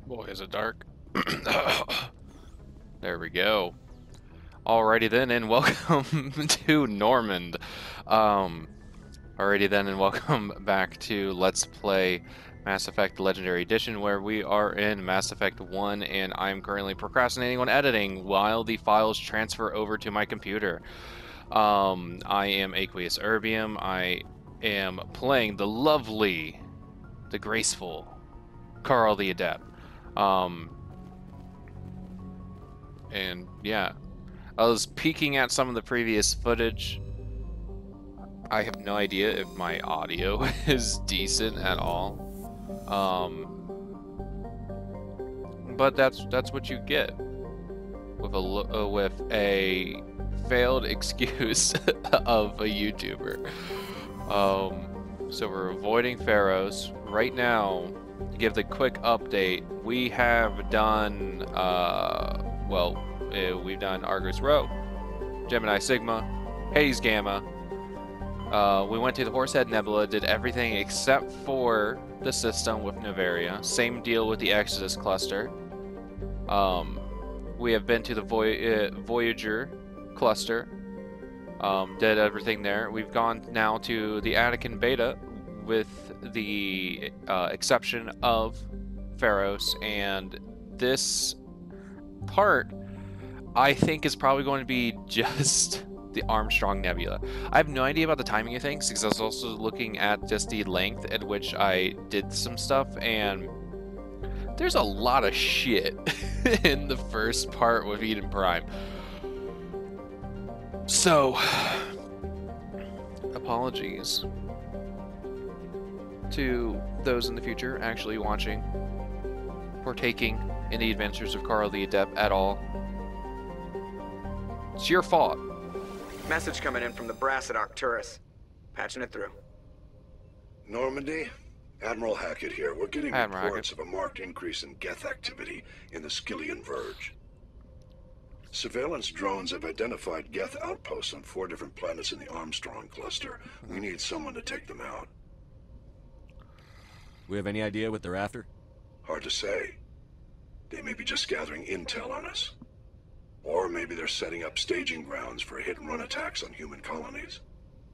Boy, is it dark. There we go. Alrighty then, and welcome to Normand. Alrighty then, and welcome back to Let's Play Mass Effect Legendary Edition, where we are in Mass Effect 1, and I'm currently procrastinating on editing while the files transfer over to my computer. I am aqueousErbium. I am playing the lovely, the graceful Carl the Adept. And yeah, I was peeking at some of the previous footage. I have no idea if my audio is decent at all. But that's what you get with a failed excuse of a YouTuber. So we're avoiding Pharaohs right now. To give the quick update, we have done we've done Argus Rho, Gemini Sigma, Hades Gamma. We went to the Horsehead Nebula, did everything except for the system with Novaria. Same deal with the Exodus cluster. We have been to the Voyager cluster. Did everything there. We've gone now to the Attican Beta with the exception of Pharaohs, and this part I think is probably going to be just the Armstrong Nebula. I have no idea about the timing of things because I was also looking at just the length at which I did some stuff, and there's a lot of shit in the first part with Eden Prime. So, apologies to those in the future actually watching, partaking in the adventures of Carl the Adept at all. It's your fault. Message coming in from the brass at Arcturus. Patching it through. Normandy, Admiral Hackett here. We're getting reports of a marked increase in Geth activity in the Skyllian Verge. Surveillance drones have identified Geth outposts on 4 different planets in the Armstrong cluster. We need someone to take them out. We have any idea what they're after? Hard to say. They may be just gathering intel on us. Or maybe they're setting up staging grounds for hit-and-run attacks on human colonies.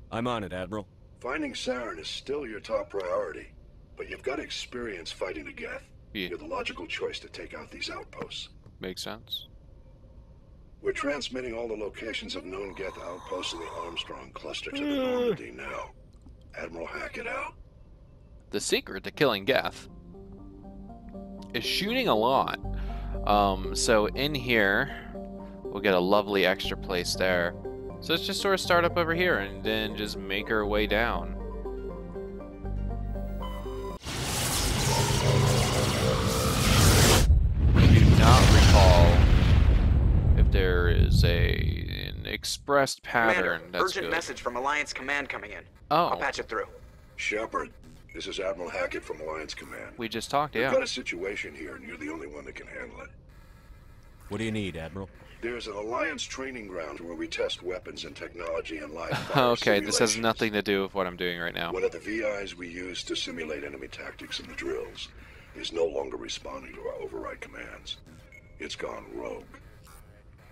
I'm on it, Admiral. Finding Saren is still your top priority, but you've got experience fighting the Geth. Yeah. You're the logical choice to take out these outposts. Makes sense. We're transmitting all the locations of known Geth outposts in the Armstrong cluster to the Normandy now. Admiral Hackett out. The secret to killing Geth is shooting a lot. So in here, we'll get a lovely extra place there. So let's just sort of start up over here and then just make our way down. I do not recall if there is an expressed pattern. Commander, that's urgent good. message from Alliance Command coming in. Oh. I'll patch it through. Shepard, this is Admiral Hackett from Alliance Command. We just talked, We've yeah. got a situation here, and you're the only one that can handle it. What do you need, Admiral? There's an Alliance training ground where we test weapons and technology and live fire Okay, this has simulations. nothing to do with what I'm doing right now. One of the VIs we use to simulate enemy tactics in the drills is no longer responding to our override commands. It's gone rogue.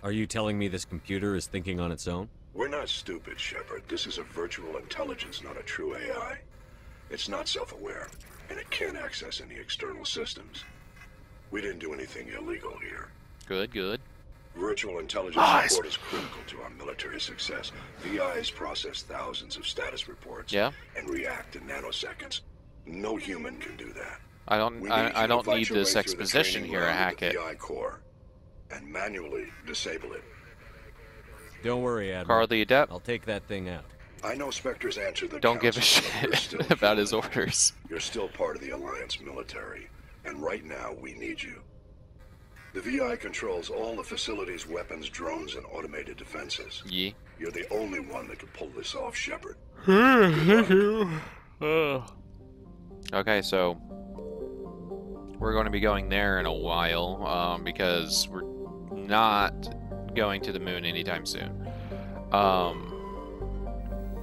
Are you telling me this computer is thinking on its own? We're not stupid, Shepard. This is a virtual intelligence, not a true AI. It's not self-aware, and it can't access any external systems. We didn't do anything illegal here. Good, good. Virtual intelligence support is critical to our military success. VIs process thousands of status reports and react in nanoseconds. No human can do that. I don't need this exposition here at Hackett. VI core and manually disable it. Don't worry, Admiral. Carl the Adept, I'll take that thing out. I know Spectre's answered the don't give a council, but we're shit still about his human. orders. You're still part of the Alliance military, and right now we need you. The VI controls all the facility's weapons, drones, and automated defenses. Yeah. You're the only one that can pull this off, Shepard. Okay, so we're going to be going there in a while, because we're not going to the moon anytime soon.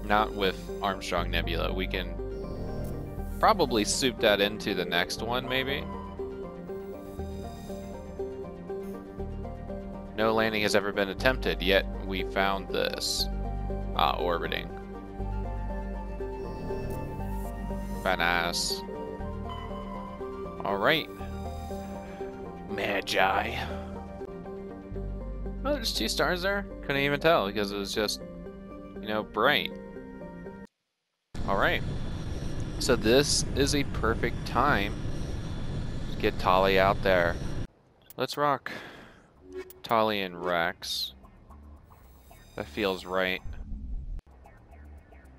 Not with Armstrong Nebula. We can probably soup that into the next one, maybe. No landing has ever been attempted, yet we found this. Orbiting. Badass. Alright. Magi. Oh, there's 2 stars there? Couldn't even tell because it was just, you know, bright. Alright. So this is a perfect time to get Tali out there. Let's rock Tali and Rex. That feels right.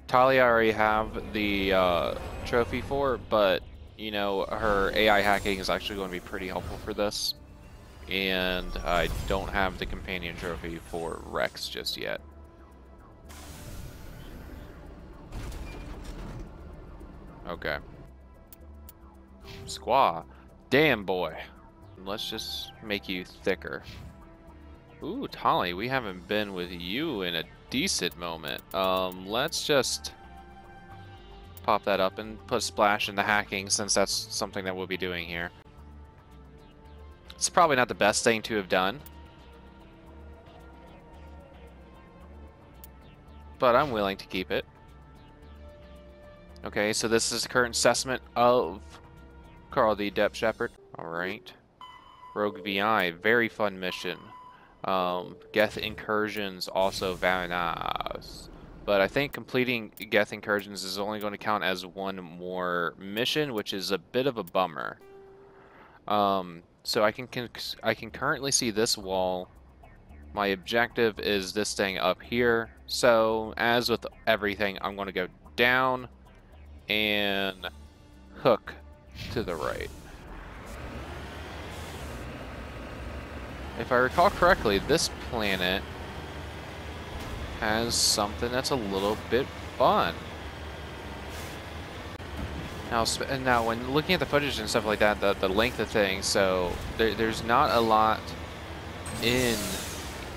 Tali I already have the trophy for, but you know, her AI hacking is actually going to be pretty helpful for this. And I don't have the companion trophy for Rex just yet. Okay. Squaw. Damn, boy. Let's just make you thicker. Ooh, Tali, we haven't been with you in a decent moment. Let's just pop that up and put a splash in the hacking, since that's something that we'll be doing here. It's probably not the best thing to have done, but I'm willing to keep it. Okay, so this is the current assessment of Carl the Adept Shepherd. Alright. Rogue VI, very fun mission. Geth Incursions, also very nice. But I think completing Geth Incursions is only going to count as one more mission, which is a bit of a bummer. So I can currently see this wall. My objective is this thing up here. So as with everything, I'm going to go down and hook to the right. If I recall correctly, this planet has something that's a little bit fun. Now when looking at the footage and stuff like that, the length of things, so there's not a lot in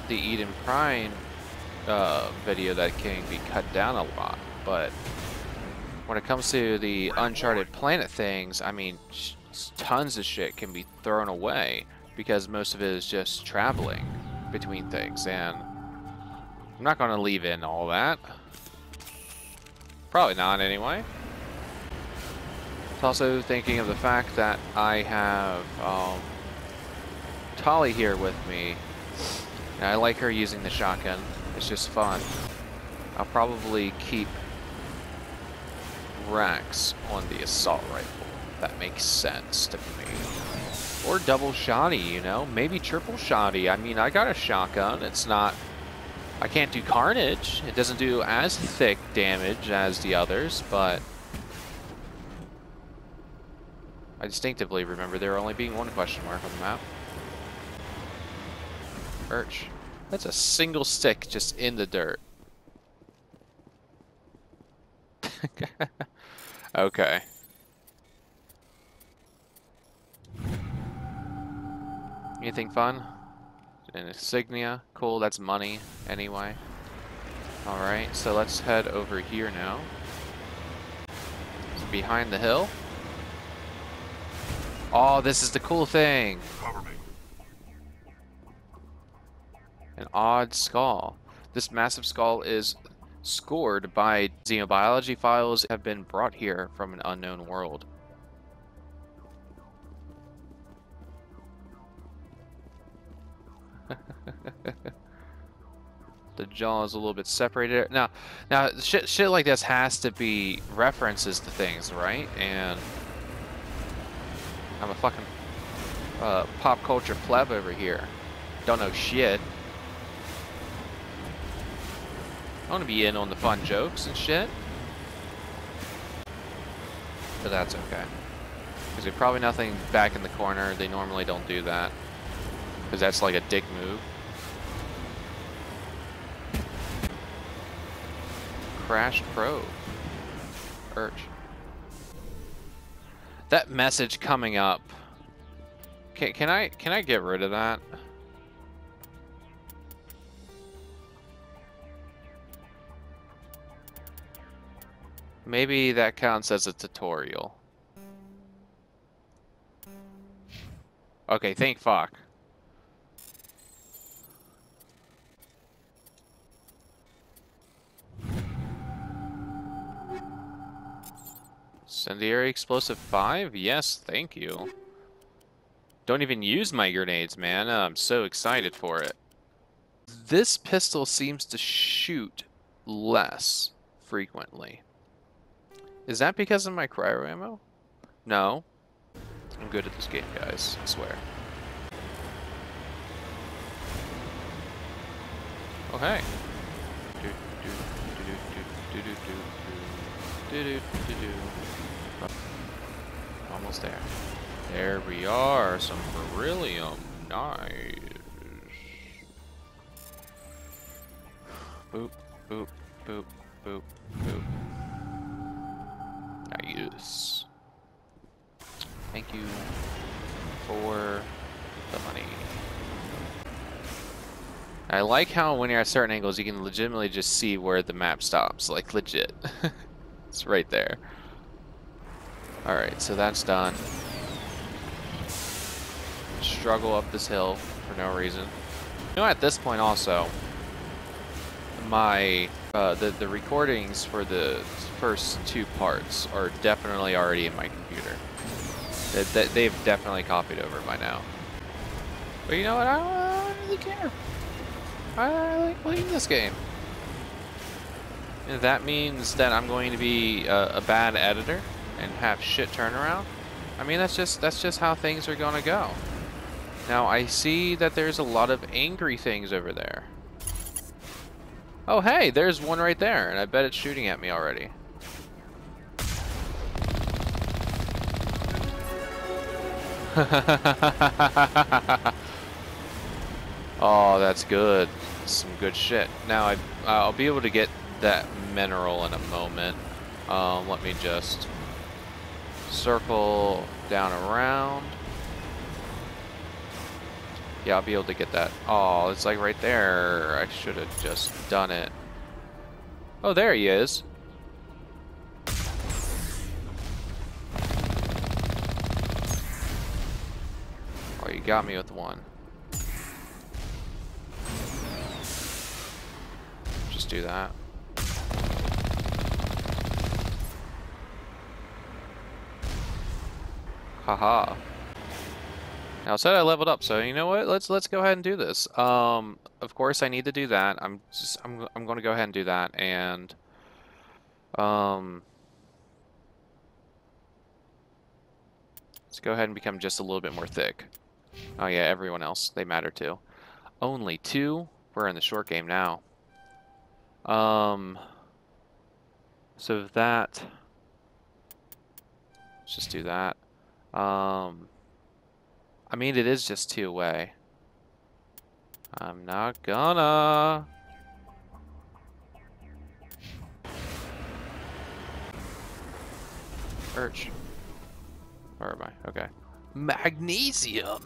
the Eden Prime video that can be cut down a lot, but when it comes to the Uncharted Planet things, I mean, tons of shit can be thrown away because most of it is just traveling between things, and I'm not going to leave in all that. Probably not, anyway. It's also thinking of the fact that I have Tali here with me, and I like her using the shotgun. It's just fun. I'll probably keep Rex on the assault rifle. That makes sense to me. Or double shotty, you know? Maybe triple shotty. I mean, I got a shotgun. It's not... I can't do carnage. It doesn't do as thick damage as the others, but... I distinctively remember there only being one question mark on the map. Birch. That's a single stick just in the dirt. Okay. Anything fun? An insignia. Cool, that's money anyway. Alright, so let's head over here now. It's behind the hill. Oh, this is the cool thing. Cover me. An odd skull. This massive skull is scored by xenobiology files have been brought here from an unknown world. The jaw is a little bit separated. Now shit like this has to be references to things, right? And I'm a fucking pop culture pleb over here. Don't know shit. I want to be in on the fun jokes and shit. But that's okay. Because there's probably nothing back in the corner. They normally don't do that. Because that's like a dick move. Crashed probe. Urge. That message coming up. Can I get rid of that? Maybe that counts as a tutorial. Okay, thank fuck. Incendiary explosive 5? Yes, thank you. Don't even use my grenades, man. I'm so excited for it. This pistol seems to shoot less frequently. Is that because of my cryo ammo? No. I'm good at this game, guys. I swear. Oh, hey. Almost there. There we are. Some beryllium. Nice. Boop, boop, boop, boop, boop. Nice. Thank you for the money. I like how when you're at certain angles, you can legitimately just see where the map stops. Like, legit. It's right there. Alright, so that's done. Struggle up this hill for no reason. You know, at this point also, my the recordings for the first 2 parts are definitely already in my computer. They've definitely copied over by now. But you know what? I don't really care. I like playing this game. And that means that I'm going to be a bad editor and have shit turnaround. I mean, that's just how things are gonna go. Now I see that there's a lot of angry things over there. Oh hey, there's one right there, and I bet it's shooting at me already. Oh, that's good. Some good shit. Now I'll be able to get that mineral in a moment. Let me just circle down around. Yeah, I'll be able to get that. Oh, it's like right there. I should have just done it. Oh, there he is. Oh, you got me with one. Just do that. Haha. Now it said I leveled up, so you know what? Let's go ahead and do this. Of course I need to do that. I'm going to go ahead and do that, and let's go ahead and become just a little bit more thick. Oh yeah, everyone else, they matter too. Only 2. We're in the short game now. So that. Let's just do that. I mean, it is just 2 away. I'm not gonna. Urge. Where am I? Okay. Magnesium.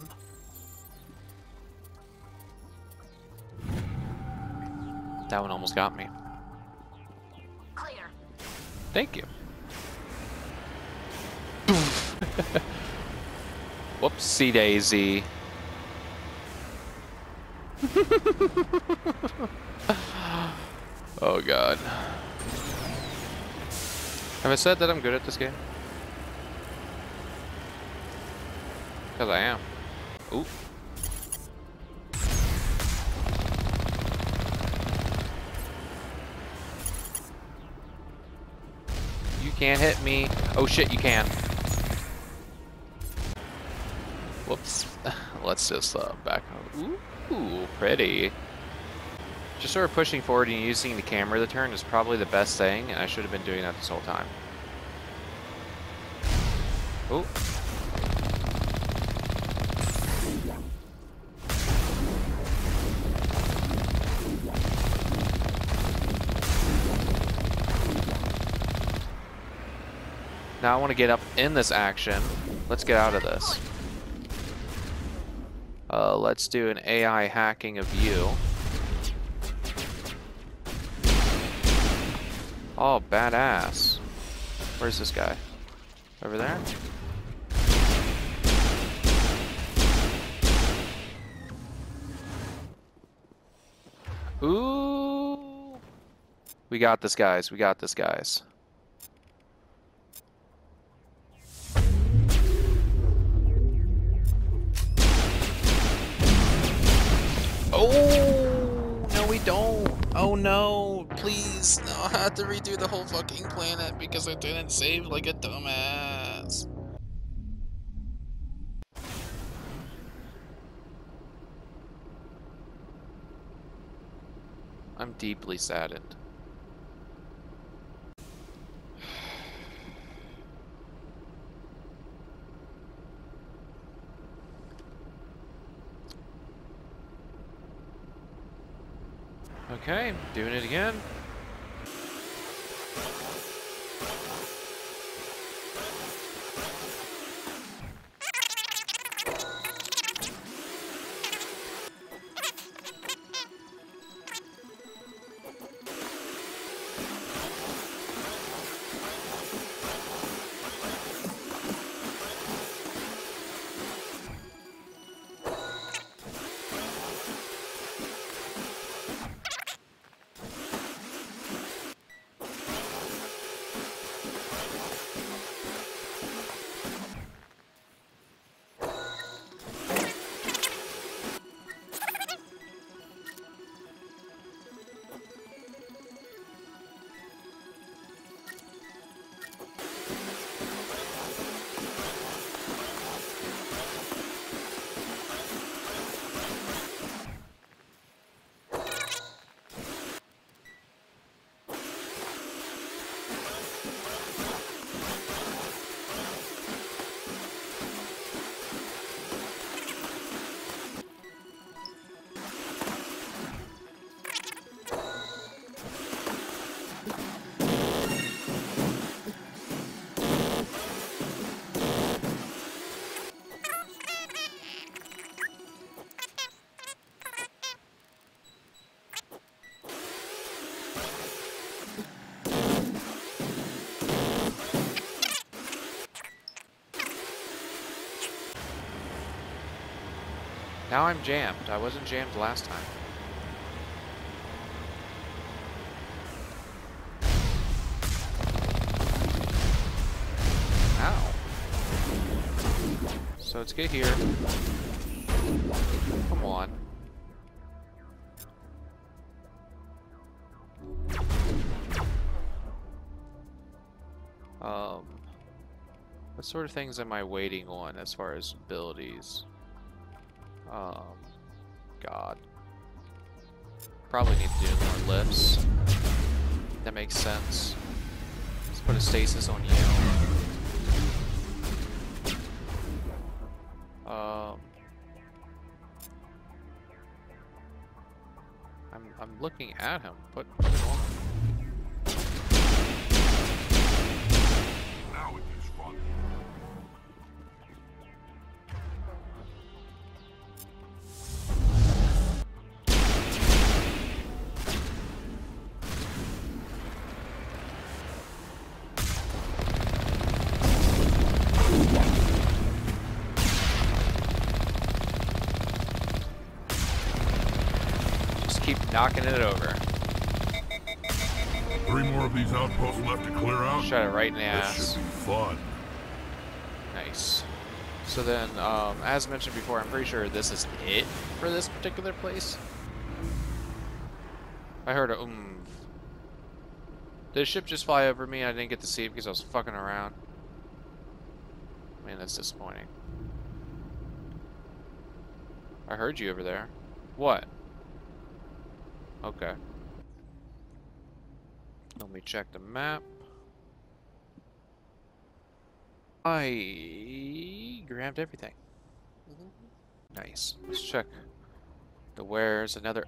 That one almost got me. Clear. Thank you. Whoopsie daisy. Oh god. Have I said that I'm good at this game? Because I am. Ooh. You can't hit me. Oh shit, you can. Whoops. Let's just back up. Ooh, pretty. Just sort of pushing forward and using the camera to turn is probably the best thing, and I should have been doing that this whole time. Ooh. Now I want to get up in this action. Let's get out of this. Let's do an AI hacking of you. Oh, badass. Where's this guy? Over there? Ooh. We got this, guys. We got this, guys. Oh, no we don't. Oh no, please. No, I have to redo the whole fucking planet because I didn't save like a dumbass. I'm deeply saddened. Okay, doing it again. Now I'm jammed. I wasn't jammed last time. Ow. So let's get here. Come on. What sort of things am I waiting on as far as abilities? God. Probably need to do more lifts. That makes sense. Let's put a stasis on you. I'm looking at him. Put it on. Now it is fun. Keep knocking it over. 3 more of these outposts left to clear out. Shot it right in the This ass. should be fun. Nice. So then, as mentioned before, I'm pretty sure this is it for this particular place. I heard a Did a ship just fly over me? I didn't get to see it because I was fucking around. Man, that's disappointing. I heard you over there. What? Okay. Let me check the map. I grabbed everything. Nice. Let's check. The where's another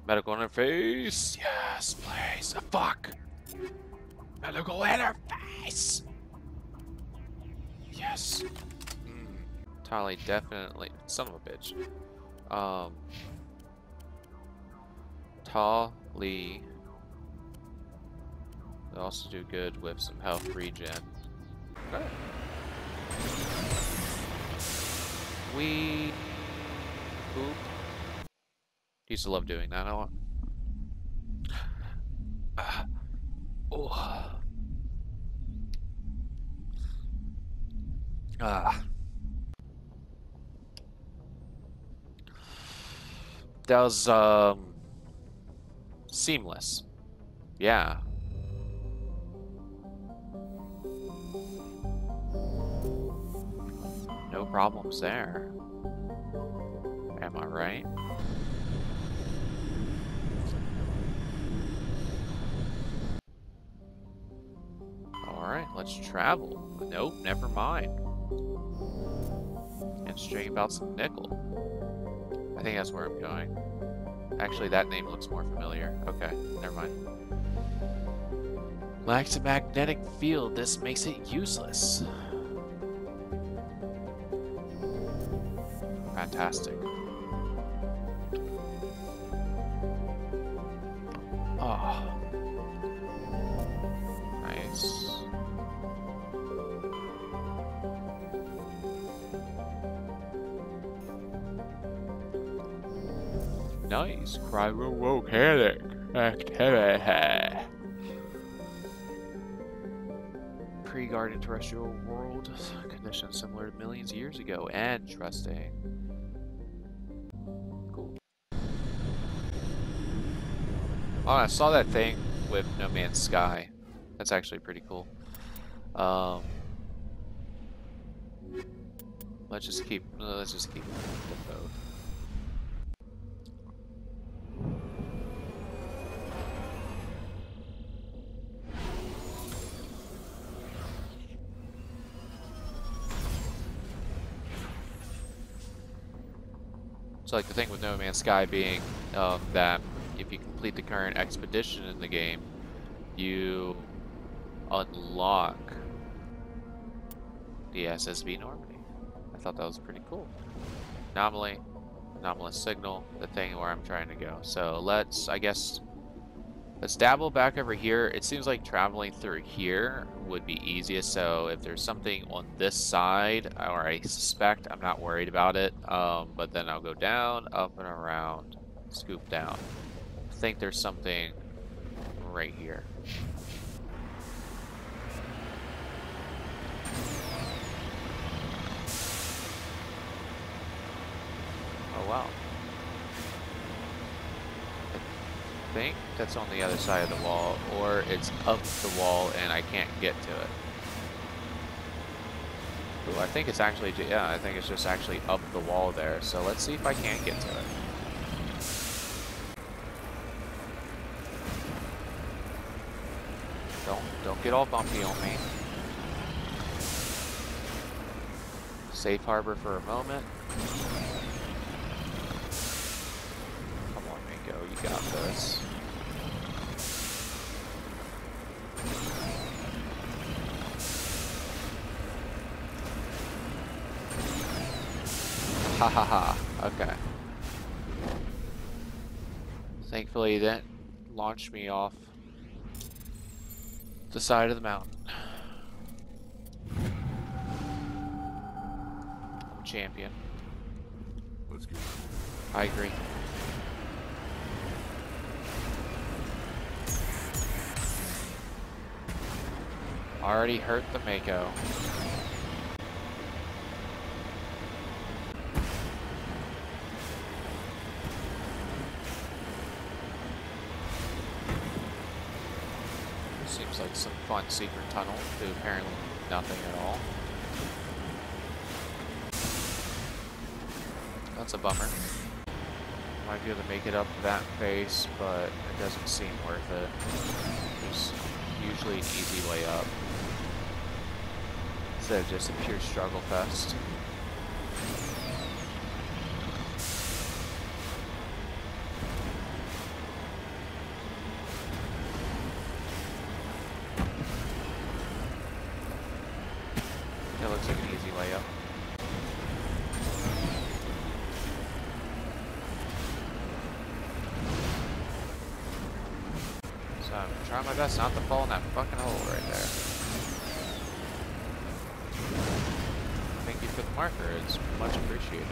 medical interface. Yes, please. Fuck. Medical interface. Yes. Tali definitely. Son of a bitch. Tali. They also do good with some health regen. Okay. We poop. Used to love doing that. That was seamless. Yeah. No problems there. Am I right? Alright, let's travel. Nope, never mind. And straight about some nickel. I think that's where I'm going. Actually, that name looks more familiar. Okay, never mind. Lacks a magnetic field. This makes it useless. Fantastic. Oh. Nice. Nice. Cryogenic activity. Pre-garden terrestrial world. Conditions similar to millions of years ago. Interesting. Cool. Oh, I saw that thing with No Man's Sky. That's actually pretty cool. Let's just keep the boat. So like the thing with No Man's Sky being that if you complete the current expedition in the game, you unlock the SSB Normandy. I thought that was pretty cool. Anomaly, anomalous signal, the thing where I'm trying to go. So let's dabble back over here. It seems like traveling through here would be easiest. So if there's something on this side, or I suspect, I'm not worried about it. But then I'll go down, up and around, scoop down. I think there's something right here. Oh wow. I think that's on the other side of the wall, or it's up the wall and I can't get to it. Ooh, I think it's actually, yeah, I think it's just actually up the wall there. So let's see if I can get to it. Don't get all bumpy on me. Safe harbor for a moment. Come on, Mako, you got this. Ha ha ha. Okay. Thankfully, it didn't launch me off the side of the mountain. I'm a champion. Let's go. I agree. Already hurt the Mako. Seems like some fun secret tunnel to apparently nothing at all. That's a bummer. Might be able to make it up to that base, but it doesn't seem worth it. There's usually an easy way up, instead of just a pure struggle fest. It looks like an easy way up. So I'm trying my best not to fall in that fucking hole right there. Thank you for the marker, it's much appreciated.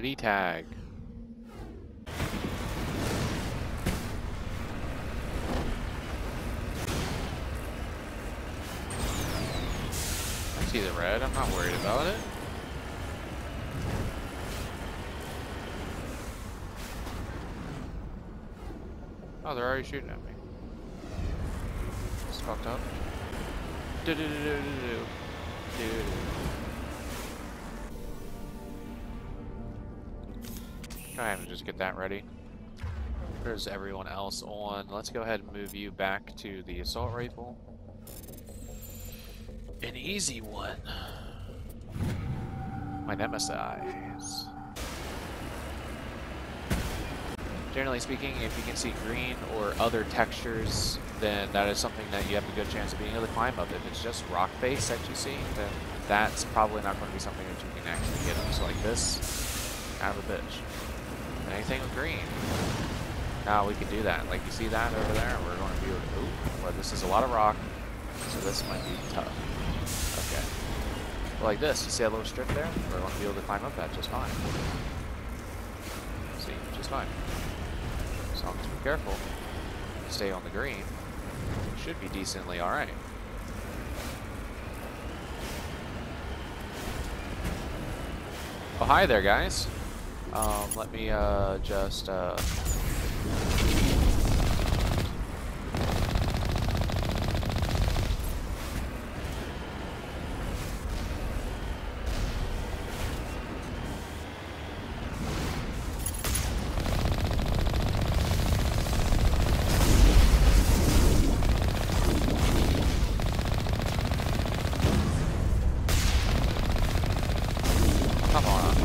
ID tag. I see the red. I'm not worried about it. Oh, they're already shooting at me. It's fucked up. Go ahead and just get that ready. There's everyone else on. Let's go ahead and move you back to the assault rifle. An easy one. My nemesis. Generally speaking, if you can see green or other textures, then that is something that you have a good chance of being able to climb up. If it's just rock face that you see, then that's probably not going to be something that you can actually get up. So like this, kind of a bitch. But anything with green, now we can do that. Like you see that over there, we're going to be able to, ooh, well, this is a lot of rock, so this might be tough. Okay. Well, like this, you see that little strip there? We're going to be able to climb up that just fine. See, just fine. As long as we're careful, stay on the green, should be decently alright. Oh, hi there, guys. Let me just come on.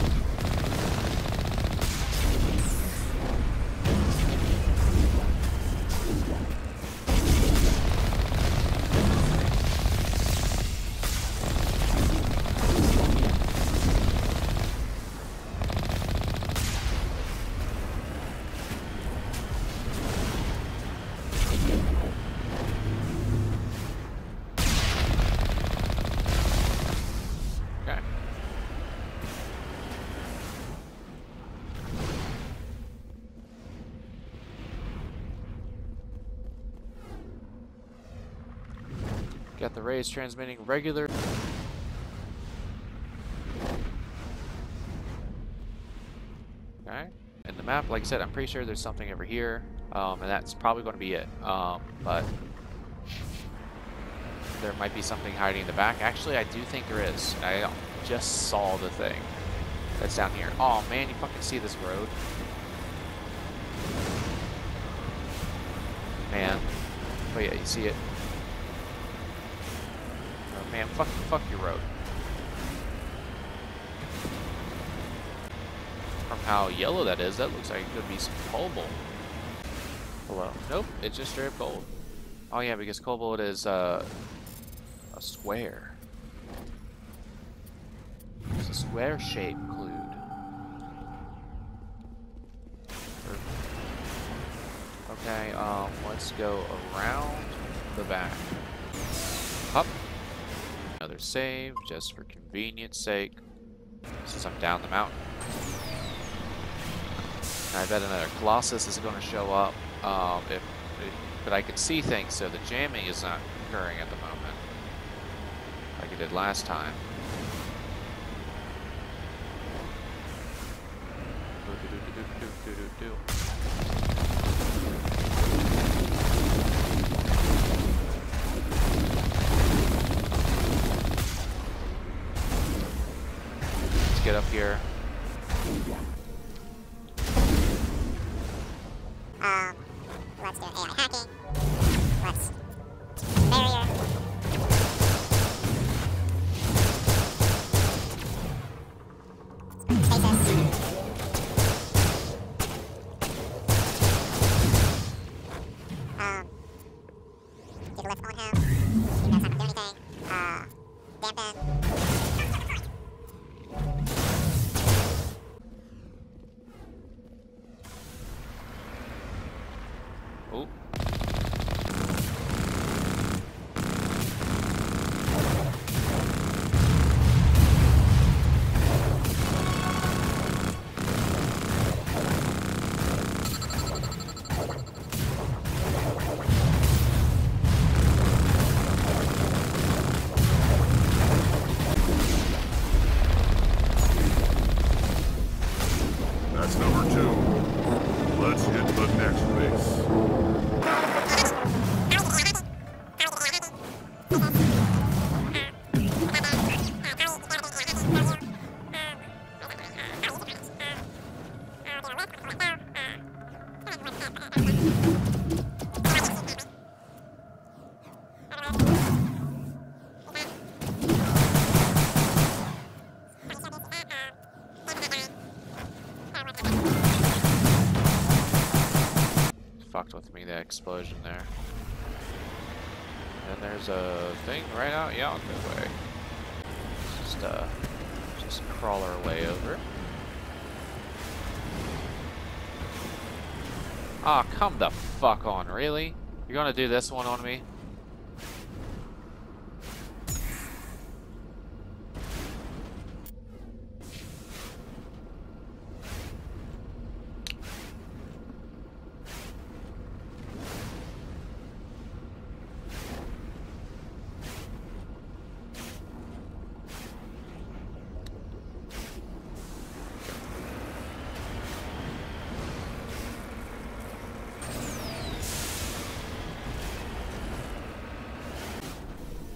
Got the rays transmitting regular. Okay. And the map, like I said, I'm pretty sure there's something over here, and that's probably going to be it. But there might be something hiding in the back. Actually, I do think there is. I just saw the thing that's down here. Oh man, you fucking see this road? Man. Oh yeah, you see it. Man, fuck your road. From how yellow that is, that looks like it could be some cobalt. Hello. Nope, it's just straight up gold. Oh yeah, because cobalt is a square. It's a square shape, Clued. Okay, let's go around the back. Up. Another save, just for convenience sake, since I'm down the mountain. I bet another Colossus is going to show up, but I can see things, so the jamming is not occurring at the moment, like it did last time. Get up here. Let's do AI hacking. Let's barrier. Stasis. Get a lift on him. See if that's not gonna do anything. Dampen. Oh. fucked with me, the explosion there. And there's a thing right out yonder way. Just crawl our way over. Ah, oh, come the fuck on, really? You're gonna do this one on me?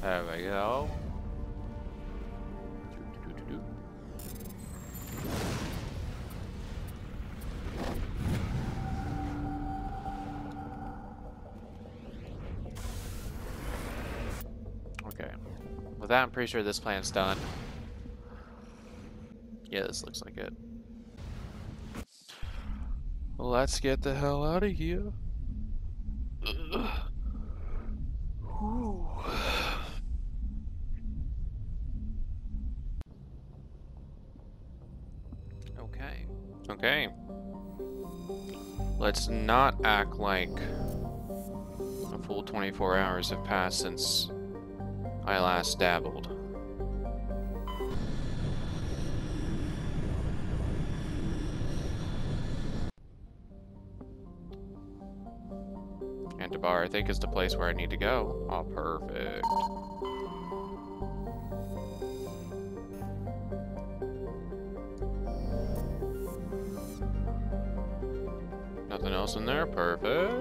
There we go. Okay. With that, I'm pretty sure this plan's done. Yeah, this looks like it. Let's get the hell out of here. Okay. Let's not act like a full 24 hours have passed since I last dabbled. Antibar, I think, is the place where I need to go. Oh, perfect. Nothing else in there? Perfect.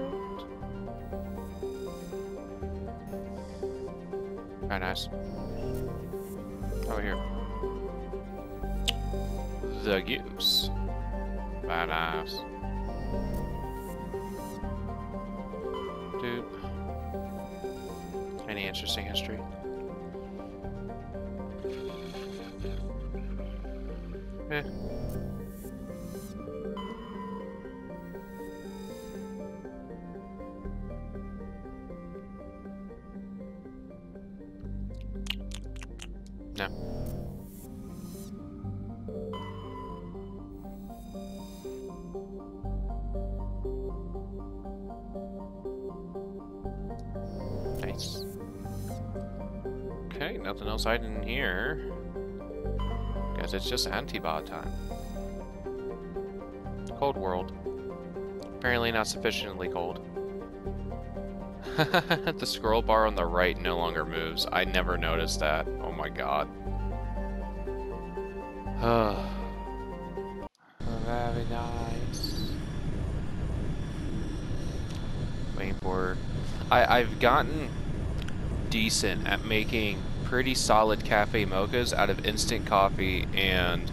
Very nice. Over here. The goose. Very nice. Dude. Any interesting history? Eh. No. Nice. Okay, nothing else hiding in here. Guess it's just anti-bot time. Cold world. Apparently not sufficiently cold. The scroll bar on the right no longer moves. I never noticed that. Oh my god. Very nice. Waiting for... I've gotten decent at making pretty solid cafe mochas out of instant coffee and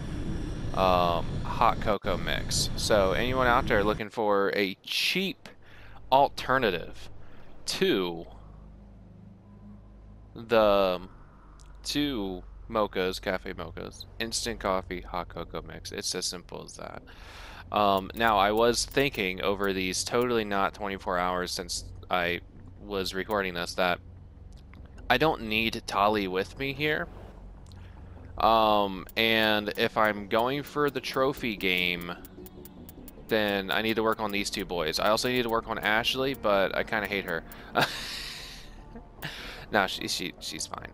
hot cocoa mix. So anyone out there looking for a cheap alternative to the two mochas, cafe mochas, instant coffee, hot cocoa mix. It's as simple as that. Now, I was thinking over these totally not 24 hours since I was recording this that I don't need Tali with me here. And if I'm going for the trophy game, then I need to work on these two boys. I also need to work on Ashley, but I kind of hate her. No, she's fine.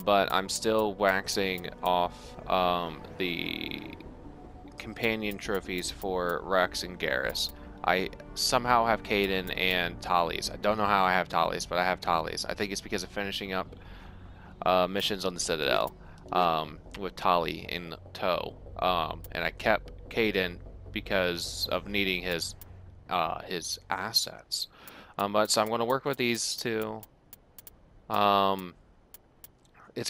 But I'm still waxing off the companion trophies for Rex and Garrus. I somehow have Caden and Tali's. I don't know how I have Tali's, but I have Tali's. I think it's because of finishing up missions on the Citadel with Tali in tow. And I kept Caden because of needing his assets. But so I'm going to work with these two. It's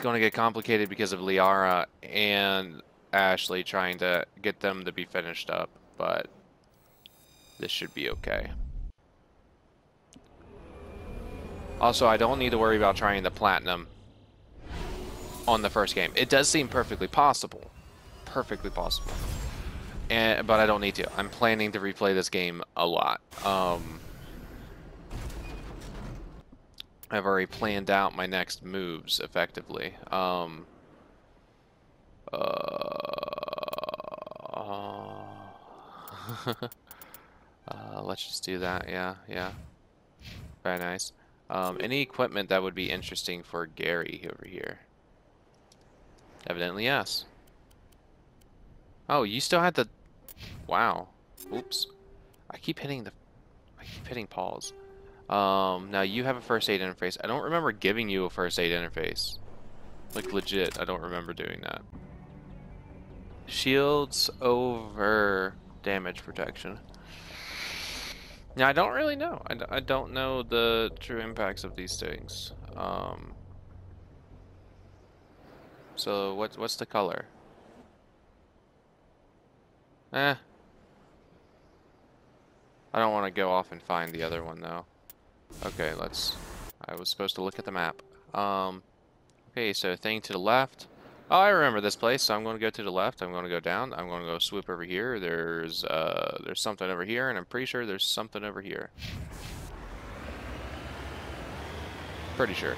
going to get complicated because of Liara and Ashley trying to get them to be finished up, but this should be okay. Also, I don't need to worry about trying the platinum on the first game. It does seem perfectly possible. Perfectly possible. But I don't need to. I'm planning to replay this game a lot. I've already planned out my next moves effectively. Let's just do that. Yeah, yeah. Very nice. Any equipment that would be interesting for Gary over here? Evidently, yes. Oh, you still had the... Wow. Oops. I keep hitting pause. Now you have a first aid interface. I don't remember giving you a first aid interface. Like, legit, I don't remember doing that. Shields over damage protection. Now, I don't really know. I don't know the true impacts of these things. So, what's the color? I don't want to go off and find the other one, though. Okay, I was supposed to look at the map. Okay, so thing to the left. Oh, I remember this place, so I'm going to go to the left. I'm going to go down. I'm going to go swoop over here. There's something over here, and I'm pretty sure there's something over here. Pretty sure.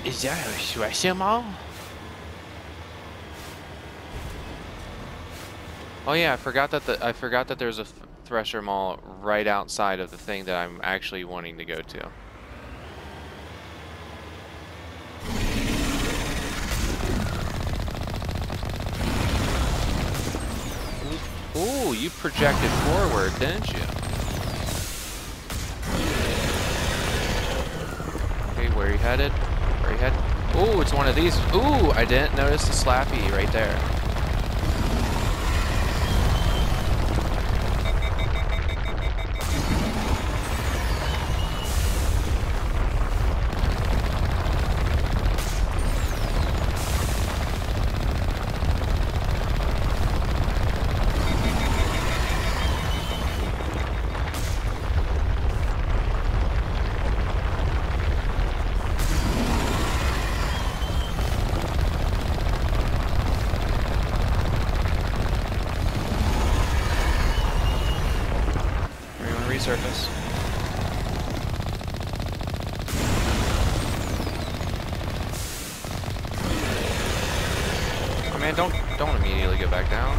Is that a treasure mall? Oh yeah, I forgot that there's a thresher mall right outside of the thing that I'm actually wanting to go to. Ooh, you projected forward, didn't you? Okay, where are you headed? Where are you headed? Ooh, it's one of these. Ooh, I didn't notice the slappy right there. Surface. Oh man, don't immediately go back down.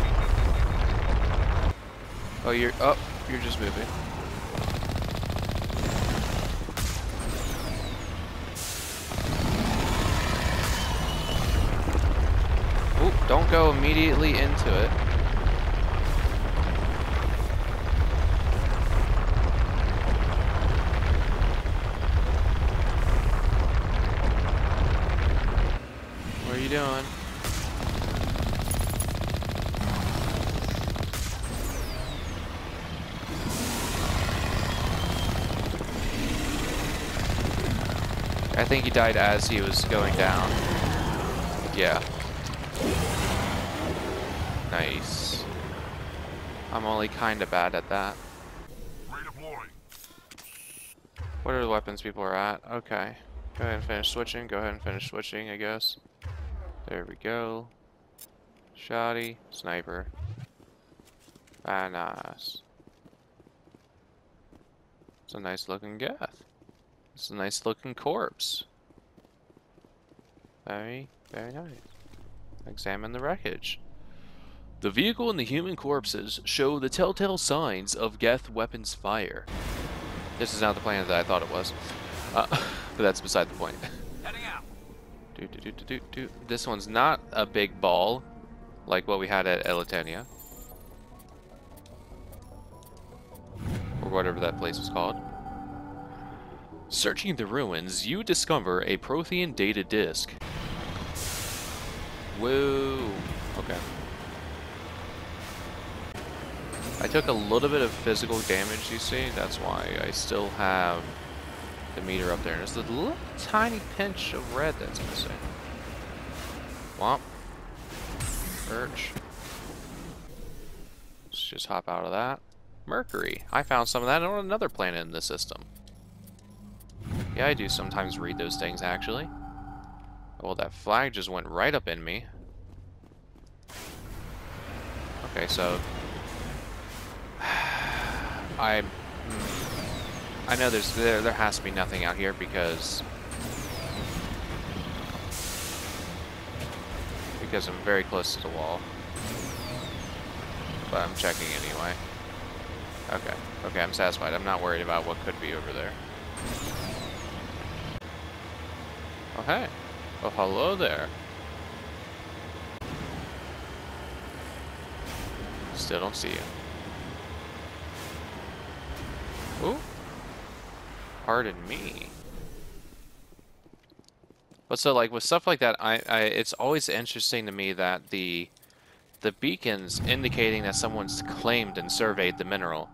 Oh, you're just moving. Oop, don't go immediately into it. What are you doing? I think he died as he was going down. Yeah. Nice. I'm only kinda bad at that. What are the weapons people are at? Okay. Go ahead and finish switching. Go ahead and finish switching, I guess. There we go. Shoddy. Sniper. Ah, nice. It's a nice looking Geth. It's a nice looking corpse. Very, very nice. Examine the wreckage. The vehicle and the human corpses show the telltale signs of Geth weapons fire. This is not the planet that I thought it was. But that's beside the point. Heading out. This one's not a big ball like what we had at Elitania. Or whatever that place was called. Searching the ruins, you discover a Prothean data disk. Whoa. Okay. I took a little bit of physical damage, you see? That's why I still have the meter up there. And there's a little tiny pinch of red that's missing. Womp. Perch. Let's just hop out of that. Mercury. I found some of that on another planet in the system. Yeah, I do sometimes read those things, actually. Well, that flag just went right up in me. Okay, so... I know there has to be nothing out here because I'm very close to the wall. But I'm checking anyway. Okay. Okay, I'm satisfied. I'm not worried about what could be over there. Oh, hey. Oh, hello there. Still don't see you. Ooh. Pardon me. But so, like, with stuff like that, it's always interesting to me that the beacons indicating that someone's claimed and surveyed the mineral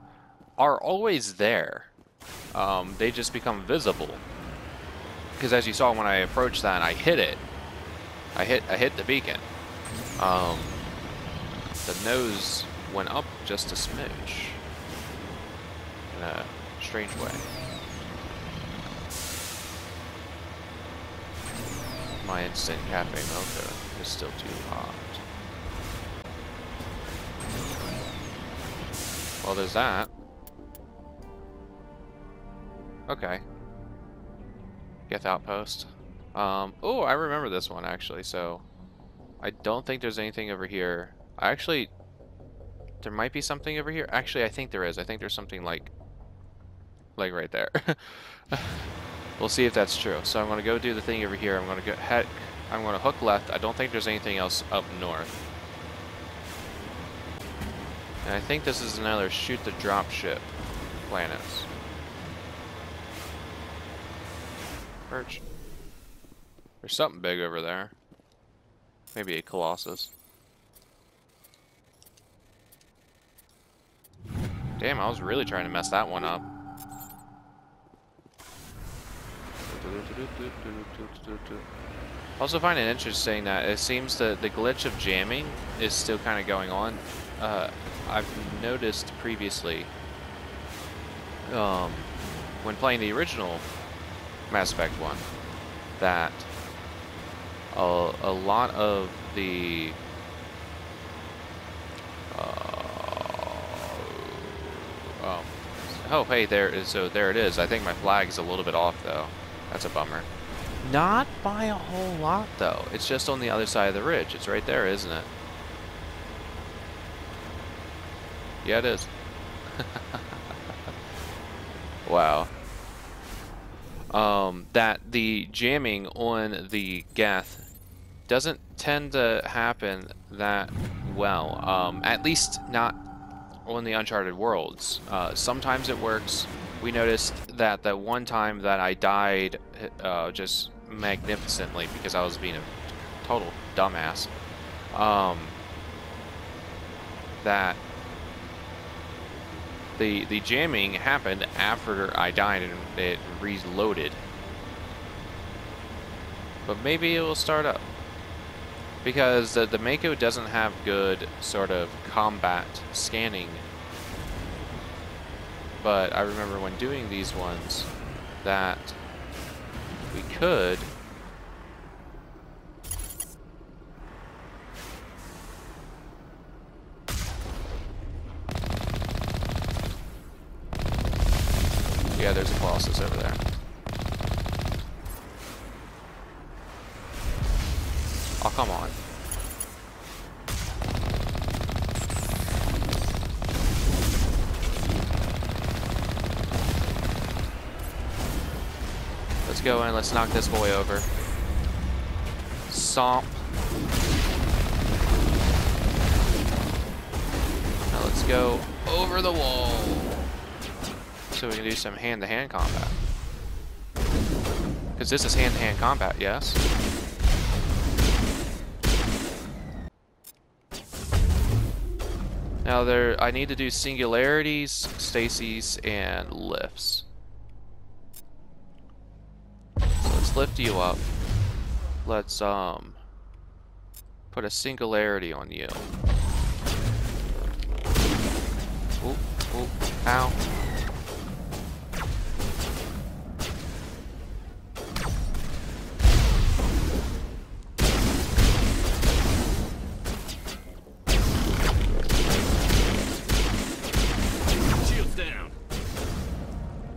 are always there. They just become visible. Because as you saw when I approached that, I hit it. I hit the beacon. The nose went up just a smidge. In a strange way. My instant cafe mocha is still too hot. Well, there's that. Okay. Geth Outpost. Oh, I remember this one, actually, so... I don't think there's anything over here. There might be something over here. Actually, I think there is. I think there's something like right there. We'll see if that's true. So I'm going to go do the thing over here. I'm going to hook left. I don't think there's anything else up north. And I think this is another shoot the dropship planets. Perch. There's something big over there. Maybe a Colossus. Damn, I was really trying to mess that one up. Also find it interesting that it seems that the glitch of jamming is still kind of going on. I've noticed previously when playing the original Mass Effect 1 that a lot of the oh hey, there it is. I think my flag's a little bit off though. That's a bummer. Not by a whole lot though. It's just on the other side of the ridge. It's right there, isn't it? Yeah, it is. Wow. That the jamming on the Geth doesn't tend to happen that well. At least not on the Uncharted worlds. Sometimes it works. We noticed that the one time that I died just magnificently because I was being a total dumbass. That the jamming happened after I died and it reloaded. But maybe it will start up. Because the Mako doesn't have good sort of combat scanning. But I remember when doing these ones that we could yeah, there's a Colossus over there. Oh, come on. Let's go in, let's knock this boy over. Somp. Now let's go over the wall. So we can do some hand-to-hand combat. Because this is hand-to-hand combat, yes? Now I need to do singularities, stases, and lifts. So let's lift you up. Let's put a singularity on you. Ooh, ooh, ow.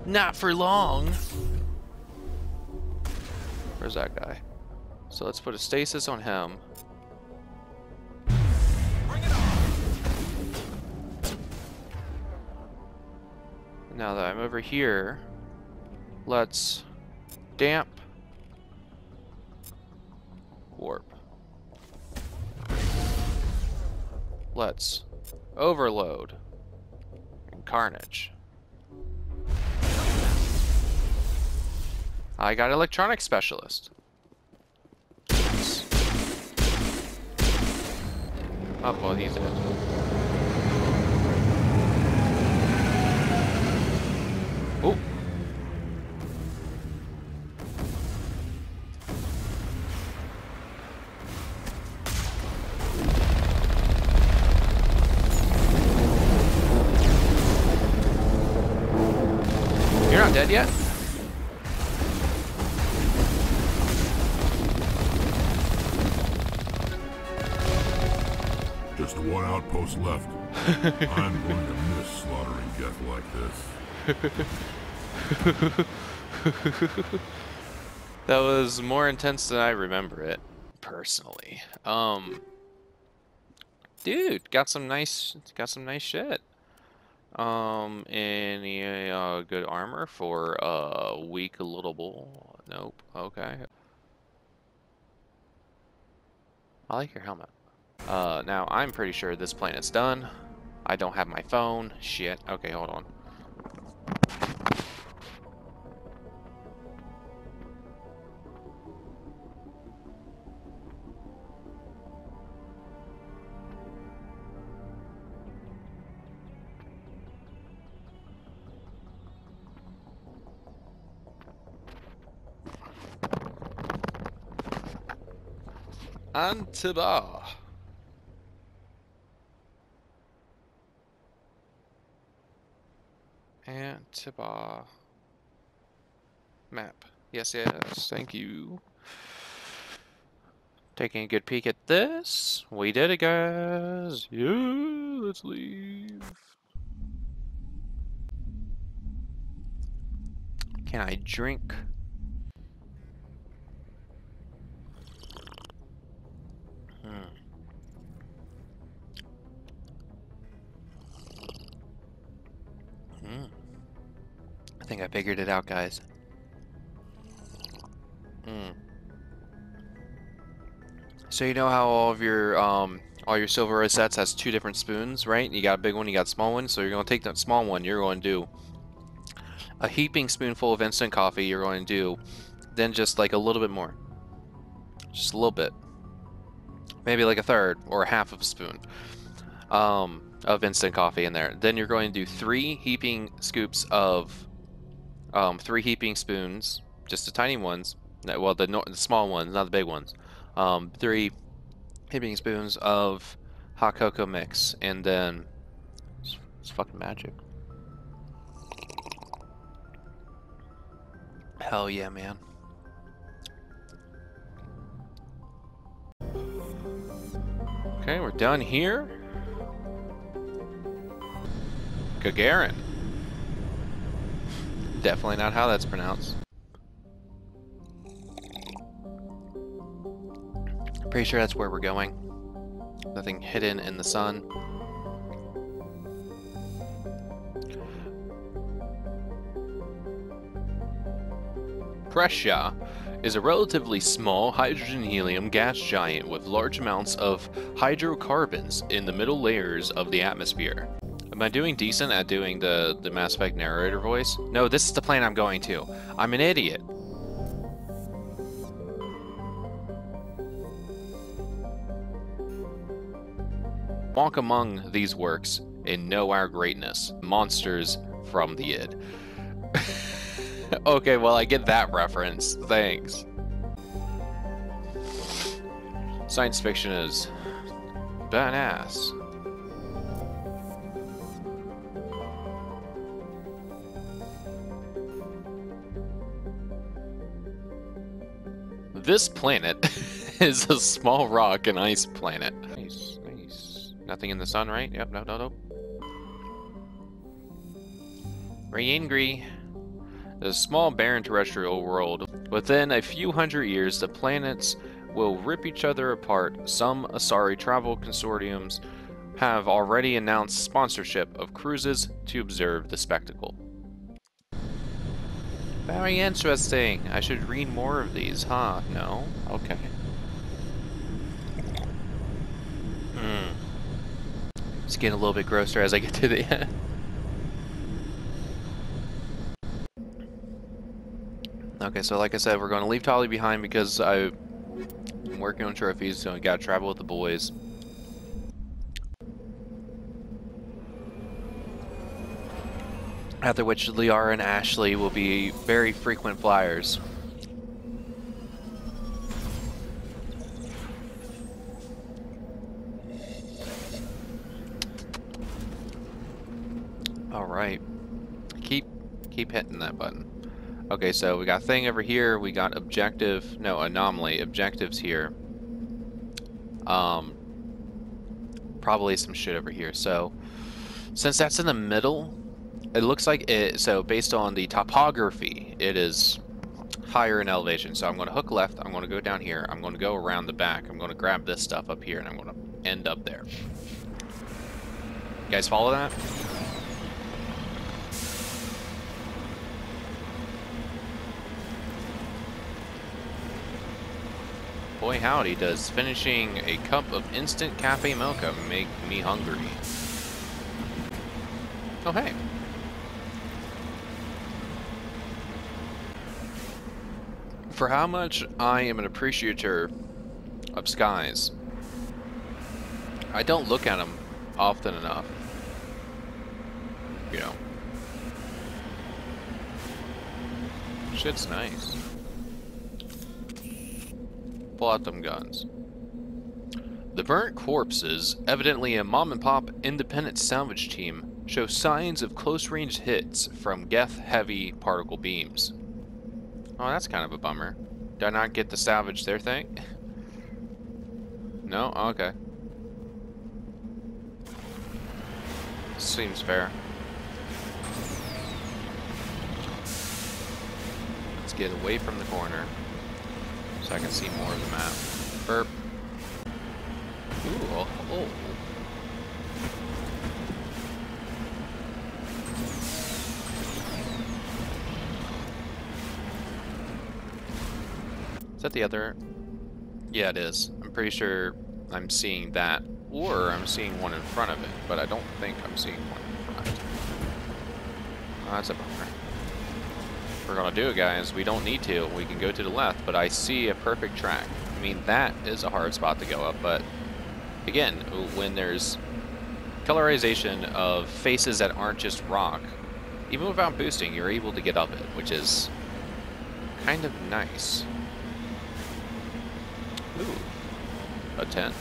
Not for long. Where's that guy? So let's put a stasis on him. Now that I'm over here, let's damp warp. Let's overload and carnage. I got electronic specialist. Oh, well, he's dead. Oh. You're not dead yet? Just one outpost left. I'm going to miss slaughtering Geth like this. That was more intense than I remember it, personally. Dude, got some nice shit. Any good armor for weak little bull? Nope. Okay. I like your helmet. Now I'm pretty sure this planet's done. I don't have my phone. Shit. Okay, hold on. Antibar. Antibar. Map. Yes, yes. Thank you. Taking a good peek at this. We did it, guys. Yeah, let's leave. Can I drink? I think I figured it out, guys. So you know how all your silverware sets has two different spoons, right? You got a big one, you got a small one. So you're gonna take that small one. You're going to do a heaping spoonful of instant coffee. You're going to do then just like a little bit more, just a little bit, maybe like a third or a half of a spoon of instant coffee in there. Then you're going to do 3 heaping scoops of 3 heaping spoons, just the tiny ones. Well, the small ones, not the big ones. 3 heaping spoons of hot cocoa mix, and then it's fucking magic. Hell yeah, man. Okay, we're done here. Gagarin. Definitely not how that's pronounced. Pretty sure that's where we're going. Nothing hidden in the sun. Pressure is a relatively small hydrogen-helium gas giant with large amounts of hydrocarbons in the middle layers of the atmosphere. Am I doing decent at doing the Mass Effect narrator voice? No, this is the planet I'm going to. I'm an idiot. Walk among these works and know our greatness. Monsters from the id. Okay, well, I get that reference. Thanks. Science fiction is badass. This planet is a small rock and ice planet. Nice, nice. Nothing in the sun, right? Yep, no. Very angry. A small barren terrestrial world. Within a few hundred years, the planets will rip each other apart. Some Asari travel consortiums have already announced sponsorship of cruises to observe the spectacle. Very interesting. I should read more of these, huh? No? Okay. It's getting a little bit grosser as I get to the end. Okay, so like I said, we're going to leave Tali behind because I'm working on trophies, so I gotta travel with the boys. After which Liara and Ashley will be very frequent flyers. Alright. Keep hitting that button. Okay, so we got thing over here, we got objective, no, anomaly, objectives here. Probably some shit over here. So, since that's in the middle, it looks like it, so based on the topography, it is higher in elevation. So I'm going to hook left, I'm going to go down here, I'm going to go around the back, I'm going to grab this stuff up here, and I'm going to end up there. You guys follow that? Boy howdy, does finishing a cup of instant cafe mocha make me hungry. Oh hey. For how much I am an appreciator of skies, I don't look at them often enough. You know. Shit's nice. Pull out them guns. The burnt corpses, evidently a mom-and-pop independent salvage team, show signs of close-range hits from Geth heavy particle beams. Oh, that's kind of a bummer. Did I not get to salvage their thing? No? Oh, okay. Seems fair. Let's get away from the corner so I can see more of the map. Burp. Ooh, oh, oh. Is that the other? Yeah, it is. I'm pretty sure I'm seeing that, or I'm seeing one in front of it, but I don't think I'm seeing one in front. Oh, that's a bummer. We're gonna do it, guys. We don't need to. We can go to the left, but I see a perfect track. I mean, that is a hard spot to go up, but again, when there's colorization of faces that aren't just rock, even without boosting, you're able to get up it, which is kind of nice. Ooh, a tent.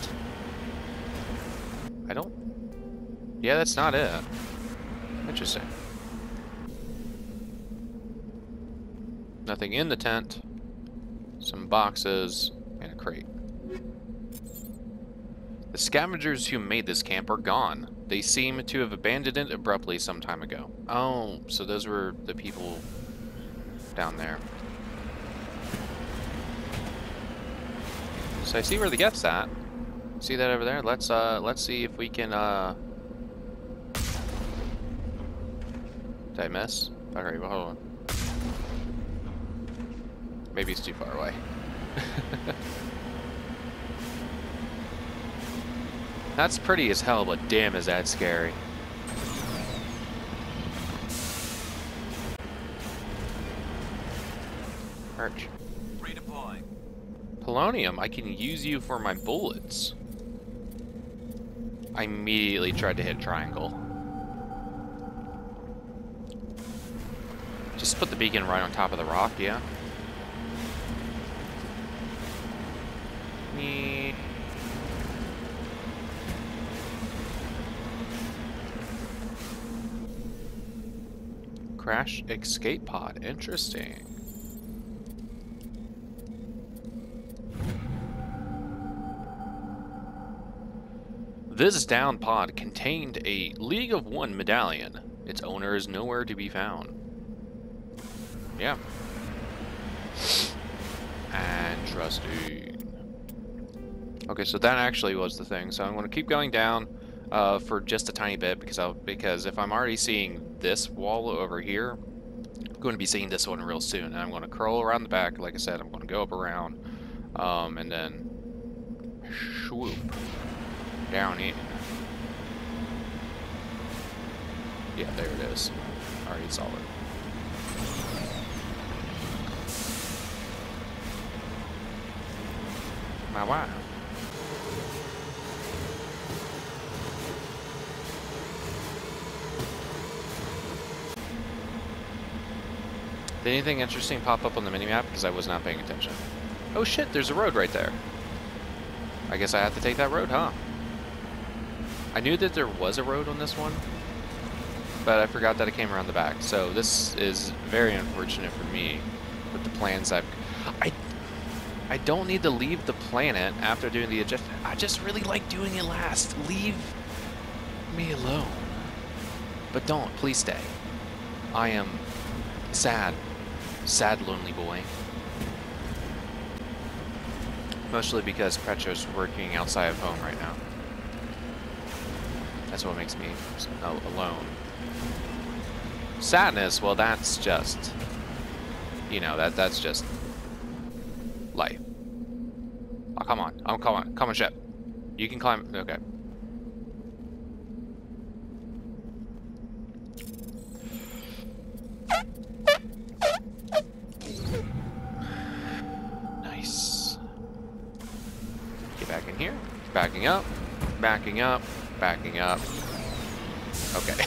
I don't... Yeah, that's not it. Interesting. Nothing in the tent. Some boxes and a crate. The scavengers who made this camp are gone. They seem to have abandoned it abruptly some time ago. Oh, so those were the people down there. So I see where the Geth's at. See that over there? Let's see if we can Did I miss? Alright, well, hold on. Maybe it's too far away. That's pretty as hell, but damn is that scary. Arch. Redeploy. Polonium, I can use you for my bullets. I immediately tried to hit triangle. Just put the beacon right on top of the rock, yeah? Crash escape pod, interesting. This down pod contained a League of One medallion. Its owner is nowhere to be found. Yeah. Interesting. Okay, so that actually was the thing. So I'm going to keep going down for just a tiny bit because if I'm already seeing this wall over here, I'm going to be seeing this one real soon. And I'm going to curl around the back. Like I said, I'm going to go up around and then swoop down in. Yeah, there it is. Already saw it. My wow. Did anything interesting pop up on the minimap? Because I was not paying attention. Oh shit, there's a road right there. I guess I have to take that road, huh? I knew that there was a road on this one, but I forgot that it came around the back. So this is very unfortunate for me with the plans I don't need to leave the planet after doing the eject. I just really like doing it last. Leave me alone. But don't, please stay. I am sad. Sad, lonely boy. Mostly because Petro's working outside of home right now. That's what makes me alone. Sadness, well, that's just, you know, that's just life. Oh, come on. Oh, come on, ship. You can climb. Okay. Nice. Get back in here. Backing up. Backing up. Backing up. Okay.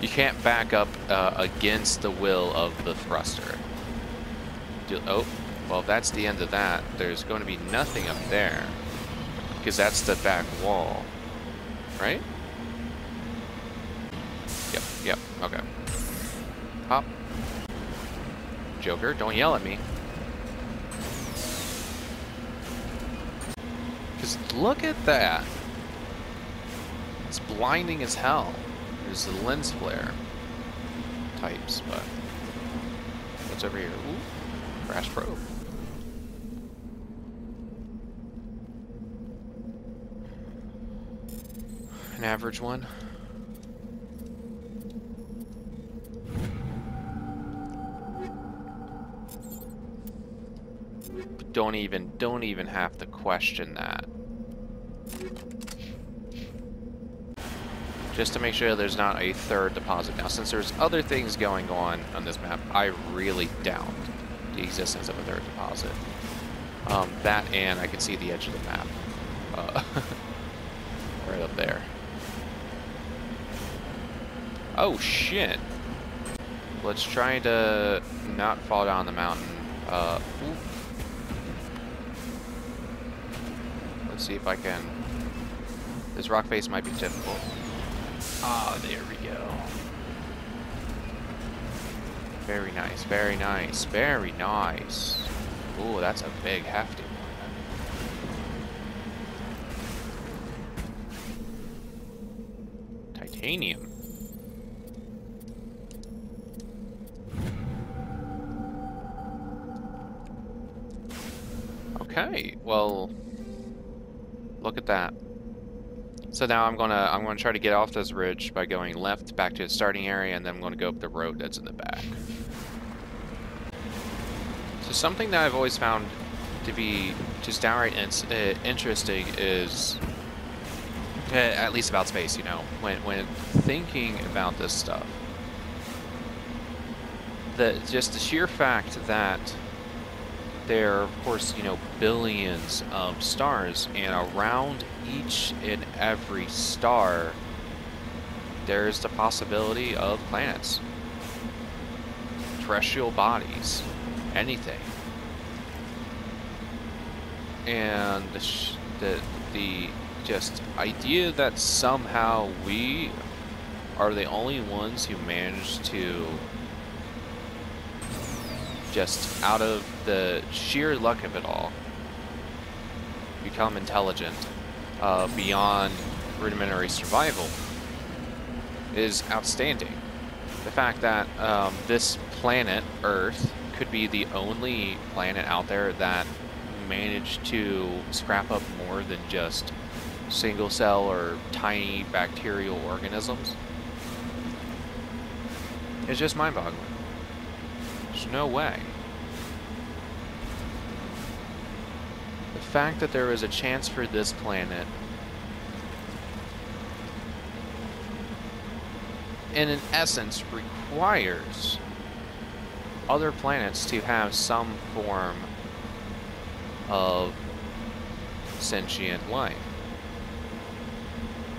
You can't back up against the will of the thruster. Oh. Well, if that's the end of that, there's going to be nothing up there. Because that's the back wall. Right? Yep, okay. Hop. Joker, don't yell at me. Because look at that. It's blinding as hell. There's the lens flare types, but... What's over here? Ooh, crash probe. An average one. Don't even have to question that. Just to make sure there's not a third deposit. Now, since there's other things going on this map, I really doubt the existence of a third deposit. That and I can see the edge of the map. Right up there. Oh shit! Let's try to not fall down the mountain. Let's see if I can. This rock face might be difficult. Ah, there we go. Very nice, very nice, very nice. Ooh, that's a big, hefty one. Titanium. Okay, well, look at that. So now I'm gonna try to get off this ridge by going left back to the starting area, and then I'm gonna go up the road that's in the back. So something that I've always found to be just downright interesting is, at least about space, you know, when thinking about this stuff, just the sheer fact that there are, of course, you know, billions of stars, and around each and every star there's the possibility of planets, terrestrial bodies, anything. And the just idea that somehow we are the only ones who managed to, just out of the sheer luck of it all, become intelligent beyond rudimentary survival is outstanding. The fact that this planet, Earth, could be the only planet out there that managed to scrap up more than just single cell or tiny bacterial organisms is just mind-boggling. There's no way. The fact that there is a chance for this planet, and in essence requires other planets to have some form of sentient life.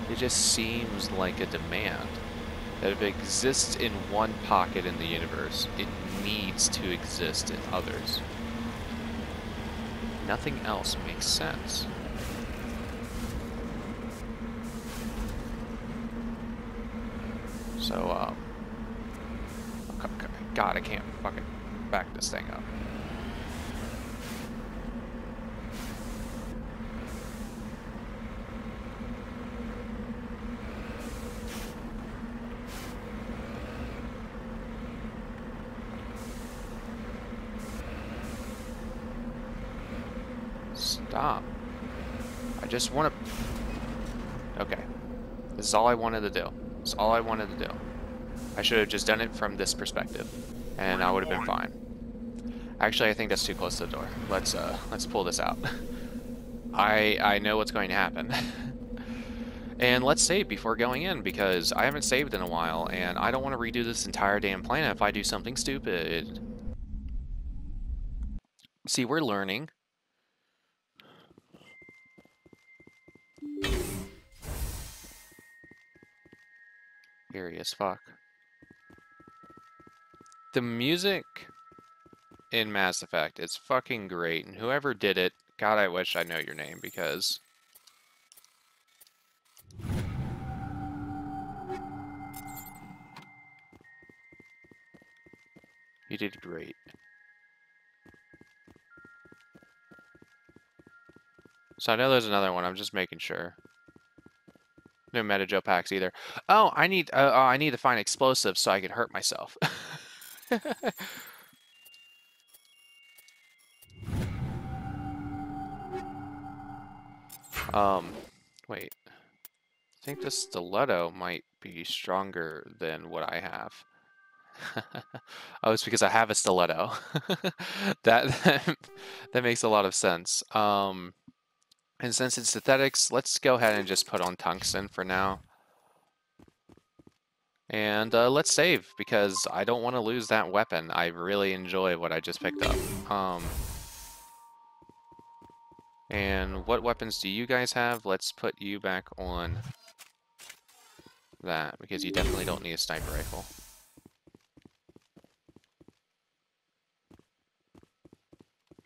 It just seems like a demand that if it exists in one pocket in the universe, it needs to exist in others. Nothing else makes sense. So, God, I can't fucking back this thing up. Stop. I just want to... Okay. This is all I wanted to do. This is all I wanted to do. I should have just done it from this perspective, and I would have been fine. Actually, I think that's too close to the door. Let's pull this out. I know what's going to happen. And let's save before going in, because I haven't saved in a while, and I don't want to redo this entire damn planet if I do something stupid. See, we're learning. Eerie as fuck. The music in Mass Effect is fucking great, and whoever did it, God, I wish I know your name, because you did great. So I know there's another one, I'm just making sure. No meta-gel packs either. Oh, I need to find explosives so I can hurt myself. Wait. I think the stiletto might be stronger than what I have. Oh, it's because I have a stiletto. that makes a lot of sense. And since it's synthetics, let's go ahead and just put on tungsten for now. And let's save, because I don't want to lose that weapon. I really enjoy what I just picked up. And what weapons do you guys have? Let's put you back on that, because you definitely don't need a sniper rifle.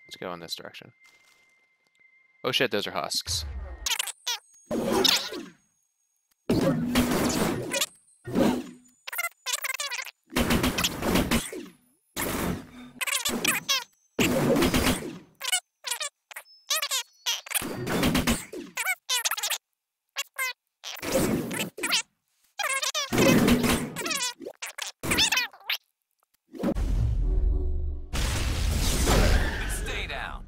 Let's go in this direction. Oh shit, those are husks. Stay down.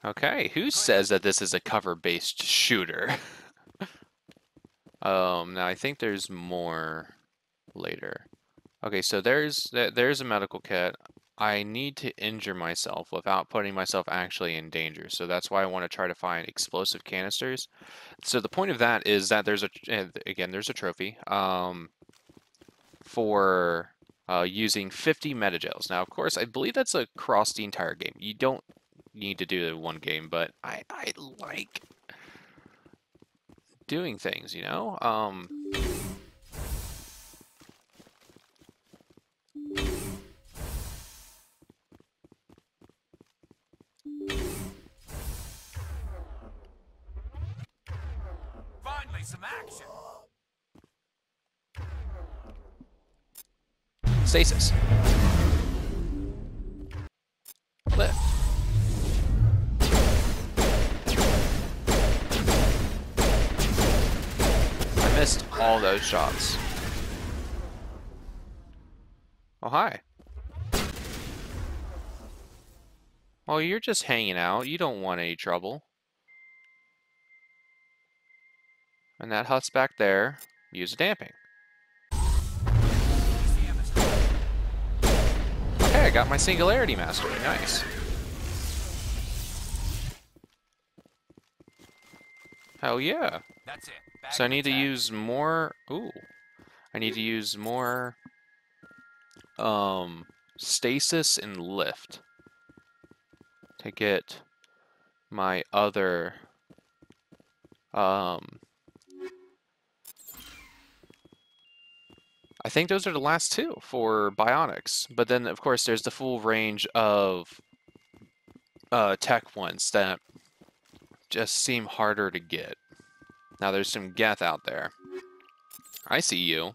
Okay, who says that this is a cover-based shooter? Now I think there's more later. Okay, so there's a medical kit. I need to injure myself without putting myself actually in danger, so that's why I want to try to find explosive canisters. So the point of that is that there's a trophy for using 50 metagels. Now, of course, I believe that's across the entire game. You don't need to do it in one game, but I like doing things, you know? Finally, some action. Stasis. Lift. I missed all those shots. Oh, hi. Oh, you're just hanging out. You don't want any trouble. And that hut's back there. Use a damping. Okay, I got my singularity mastery. Nice. Hell yeah. That's it. So I need to use more. Ooh. I need to use more stasis and lift to get my other I think those are the last two for bionics, but then of course there's the full range of tech ones that just seem harder to get. Now there's some Geth out there. I see you.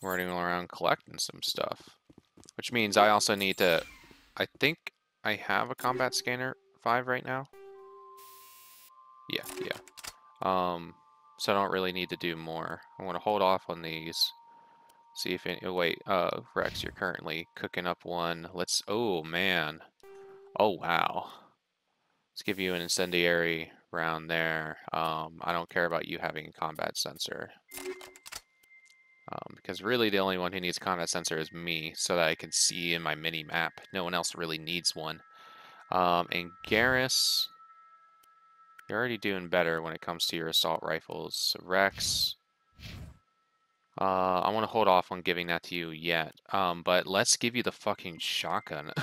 Running around collecting some stuff. Which means I also need to... I think I have a combat scanner 5 right now. Yeah. So I don't really need to do more. I want to hold off on these. See if any... Oh, wait, Rex, you're currently cooking up one. Let's... Oh, man. Oh, wow. Let's give you an incendiary round there. I don't care about you having a combat sensor. Because really the only one who needs a combat sensor is me, so that I can see in my mini-map. No one else really needs one. And Garrus, you're already doing better when it comes to your assault rifles. So Rex, I want to hold off on giving that to you yet. But let's give you the fucking shotgun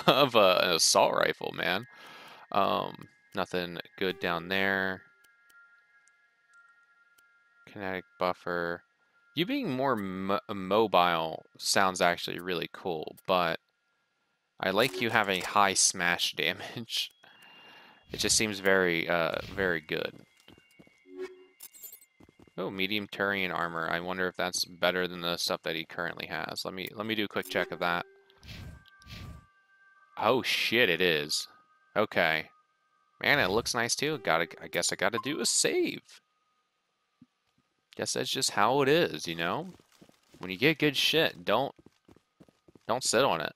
of an assault rifle, man. Nothing good down there. Kinetic buffer. You being more mobile sounds actually really cool, but I like you having high smash damage. It just seems very, very good. Oh, medium Turian armor. I wonder if that's better than the stuff that he currently has. Let me do a quick check of that. Oh shit, it is. Okay. Man, it looks nice too. I guess I gotta do a save. Guess that's just how it is, you know? When you get good shit, don't sit on it.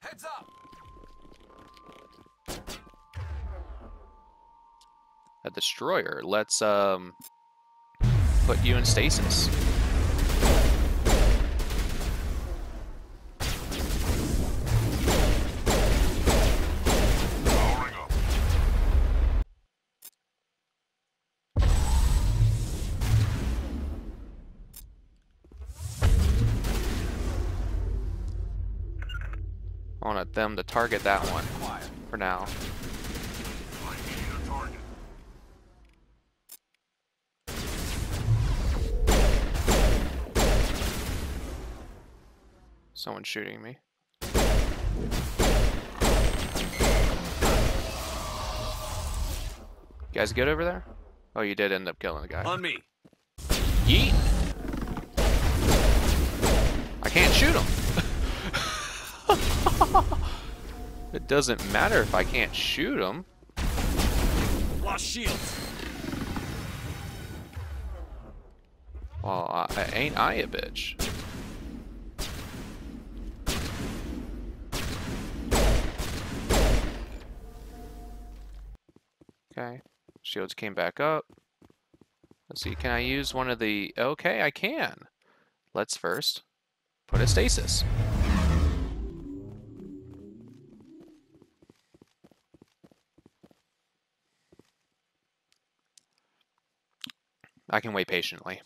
Heads up. A destroyer. Let's put you in stasis. Powering up. I want them to target that one for now. I need a target. Someone's shooting me. You guys good over there? Oh, you did end up killing the guy. On me. Yeet! I can't shoot him! It doesn't matter if I can't shoot him. Lost shields. Well, ain't I a bitch? Okay. Shields came back up. Let's see, can I use one of the... Okay, I can. Let's first put a stasis. I can wait patiently.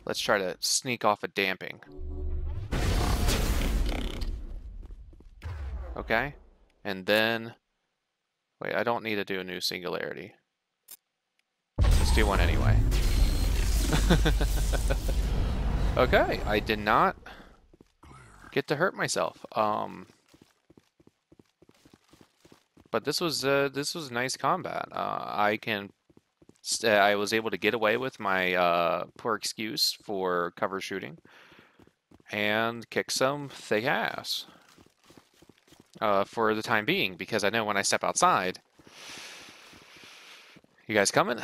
Let's try to sneak off a damping. Okay. And then... Wait, I don't need to do a new singularity. Let's do one anyway. Okay, I did not get to hurt myself. But this was nice combat. I was able to get away with my poor excuse for cover shooting and kick some thick ass. for the time being, because I know when I step outside, you guys coming?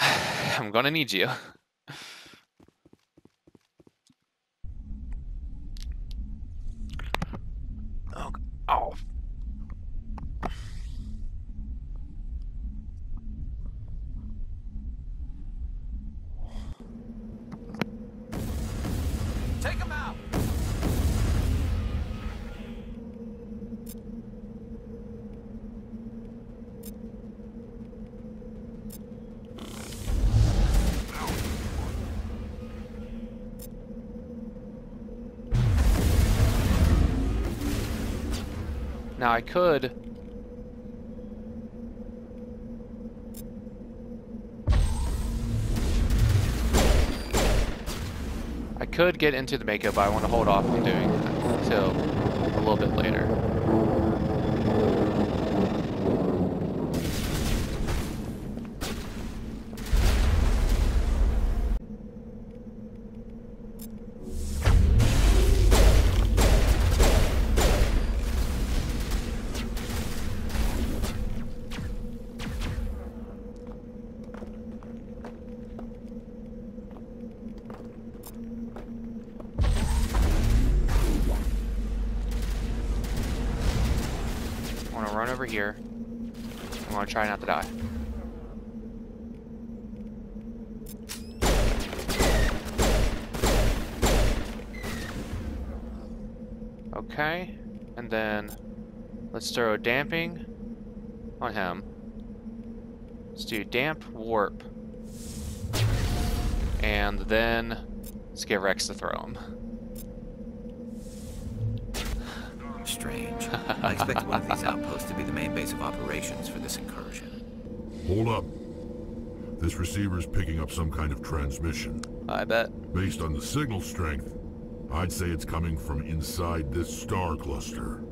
I'm gonna need you. Oh, oh. Take him out. Now I could get into the Mako, but I want to hold off on doing that until a little bit later. I'm gonna run over here. I'm gonna try not to die. Okay, and then let's throw damping on him. Let's do damp warp. And then let's get Rex to throw him. Strange. I expected one of these outposts to be the main base of operations for this incursion. Hold up. This receiver's picking up some kind of transmission. I bet. Based on the signal strength, I'd say it's coming from inside this star cluster.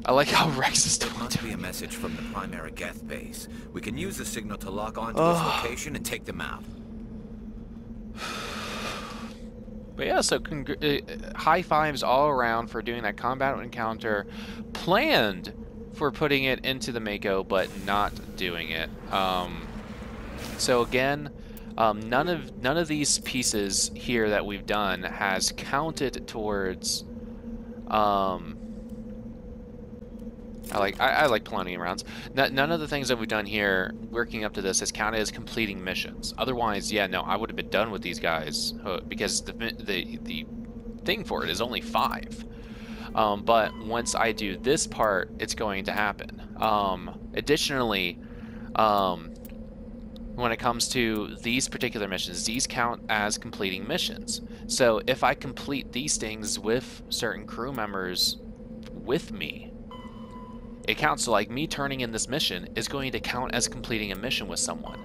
I like how Rex is doing It must be a message from the primary Geth base. We can use the signal to lock on to this location and take them out. But yeah, so high fives all around for doing that combat encounter, planned for putting it into the Mako, but not doing it. So again, none of these pieces here that we've done has counted towards. I like planning rounds. None of the things that we've done here, working up to this, has counted as completing missions. Otherwise, yeah, no, I would have been done with these guys because the thing for it is only 5. But once I do this part, it's going to happen. Additionally, when it comes to these particular missions, these count as completing missions. So if I complete these things with certain crew members with me, it counts. So like me turning in this mission is going to count as completing a mission with someone.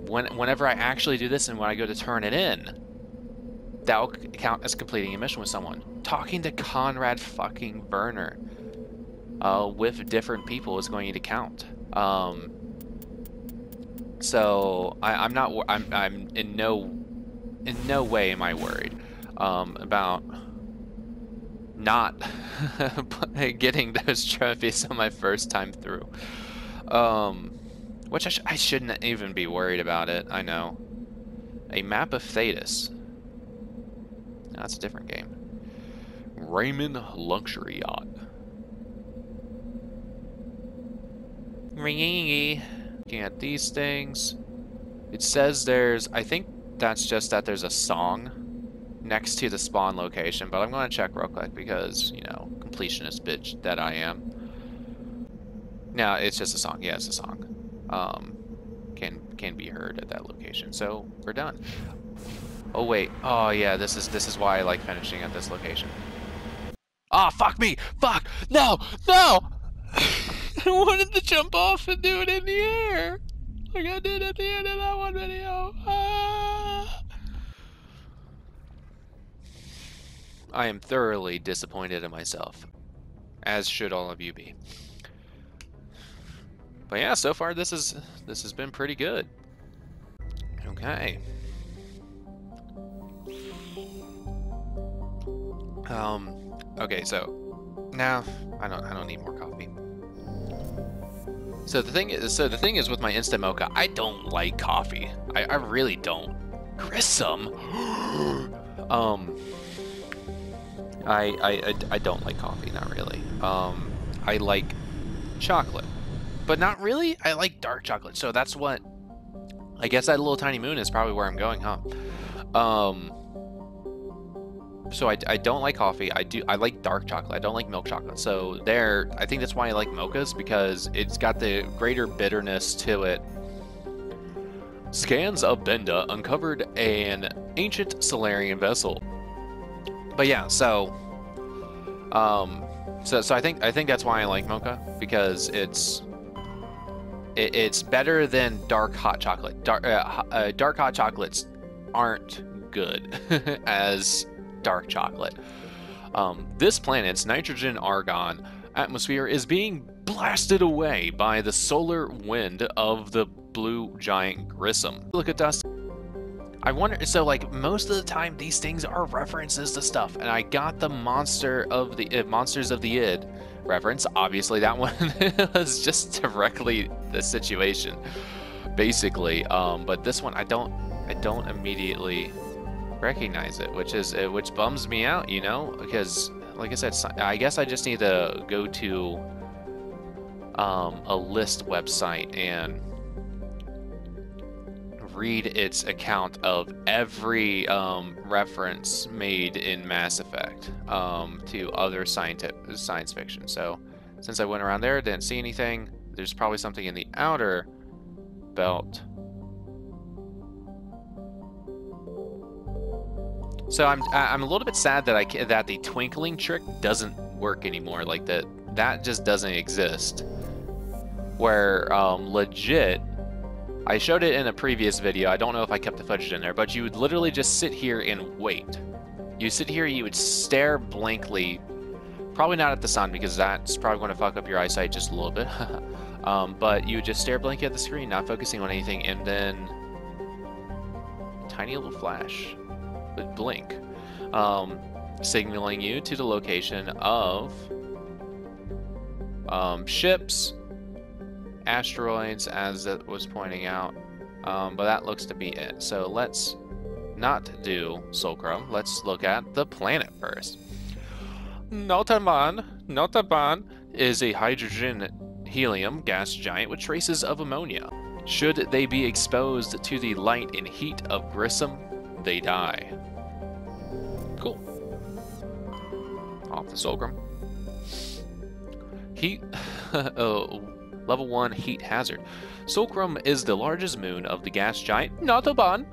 Whenever I actually do this and when I go to turn it in, that will count as completing a mission with someone. Talking to Conrad fucking Burner with different people is going to count. So I'm in no way am I worried about not getting those trophies on my first time through. Which I shouldn't even be worried about it, I know. A map of Thetis. That's a different game. Raymond Luxury Yacht. Ringy. Looking at these things. It says there's, I think that's just that there's a song next to the spawn location, but I'm going to check real quick because, you know, completionist bitch that I am. No, it's just a song. Yeah, it's a song. Can be heard at that location. So we're done. Oh wait. Oh yeah, this is why I like finishing at this location. Ah, fuck me! Fuck! No! No! I wanted to jump off and do it in the air, like I did at the end of that one video. Ah. I am thoroughly disappointed in myself, as should all of you be. But yeah, so far this has been pretty good. Okay. Okay, so Nah, I don't need more coffee. So the thing is with my instant mocha, I don't like coffee. I really don't. Grissom. I don't like coffee, not really. I like chocolate, but not really. I like dark chocolate, so that's what. I guess that little tiny moon is probably where I'm going, huh? So I don't like coffee. I like dark chocolate. I don't like milk chocolate. So there, I think that's why I like mochas, because it's got the greater bitterness to it. Scans of Benda uncovered an ancient Solarian vessel. But yeah, so I think that's why I like mocha, because it's better than dark hot chocolate. Dark hot chocolates aren't good as dark chocolate. This planet's nitrogen-argon atmosphere is being blasted away by the solar wind of the blue giant Grissom. Look at dust. I wonder, so like most of the time these things are references to stuff, and I got the Monsters of the Id reference. Obviously that one was just directly the situation, basically. But this one I don't immediately recognize it, which bums me out, you know, because like I said, I guess I just need to go to a list website and read its account of every reference made in Mass Effect to other science fiction. So since I went around there, didn't see anything, there's probably something in the outer belt. So I'm a little bit sad that that the twinkling trick doesn't work anymore. Like that just doesn't exist. Where legit, I showed it in a previous video. I don't know if I kept the footage in there, but you would literally just sit here and wait. You sit here, you would stare blankly, probably not at the sun because that's probably going to fuck up your eyesight just a little bit. But you would just stare blankly at the screen, not focusing on anything, and then tiny little flash would blink, signaling you to the location of ships, asteroids, as it was pointing out, but that looks to be it. So let's not do Solcrum. Let's look at the planet first. Notaban is a hydrogen helium gas giant with traces of ammonia. Should they be exposed to the light and heat of Grissom, they die. Cool. Off the Solcrum. Heat. Level 1 heat hazard. Solcrum is the largest moon of the gas giant Notaban.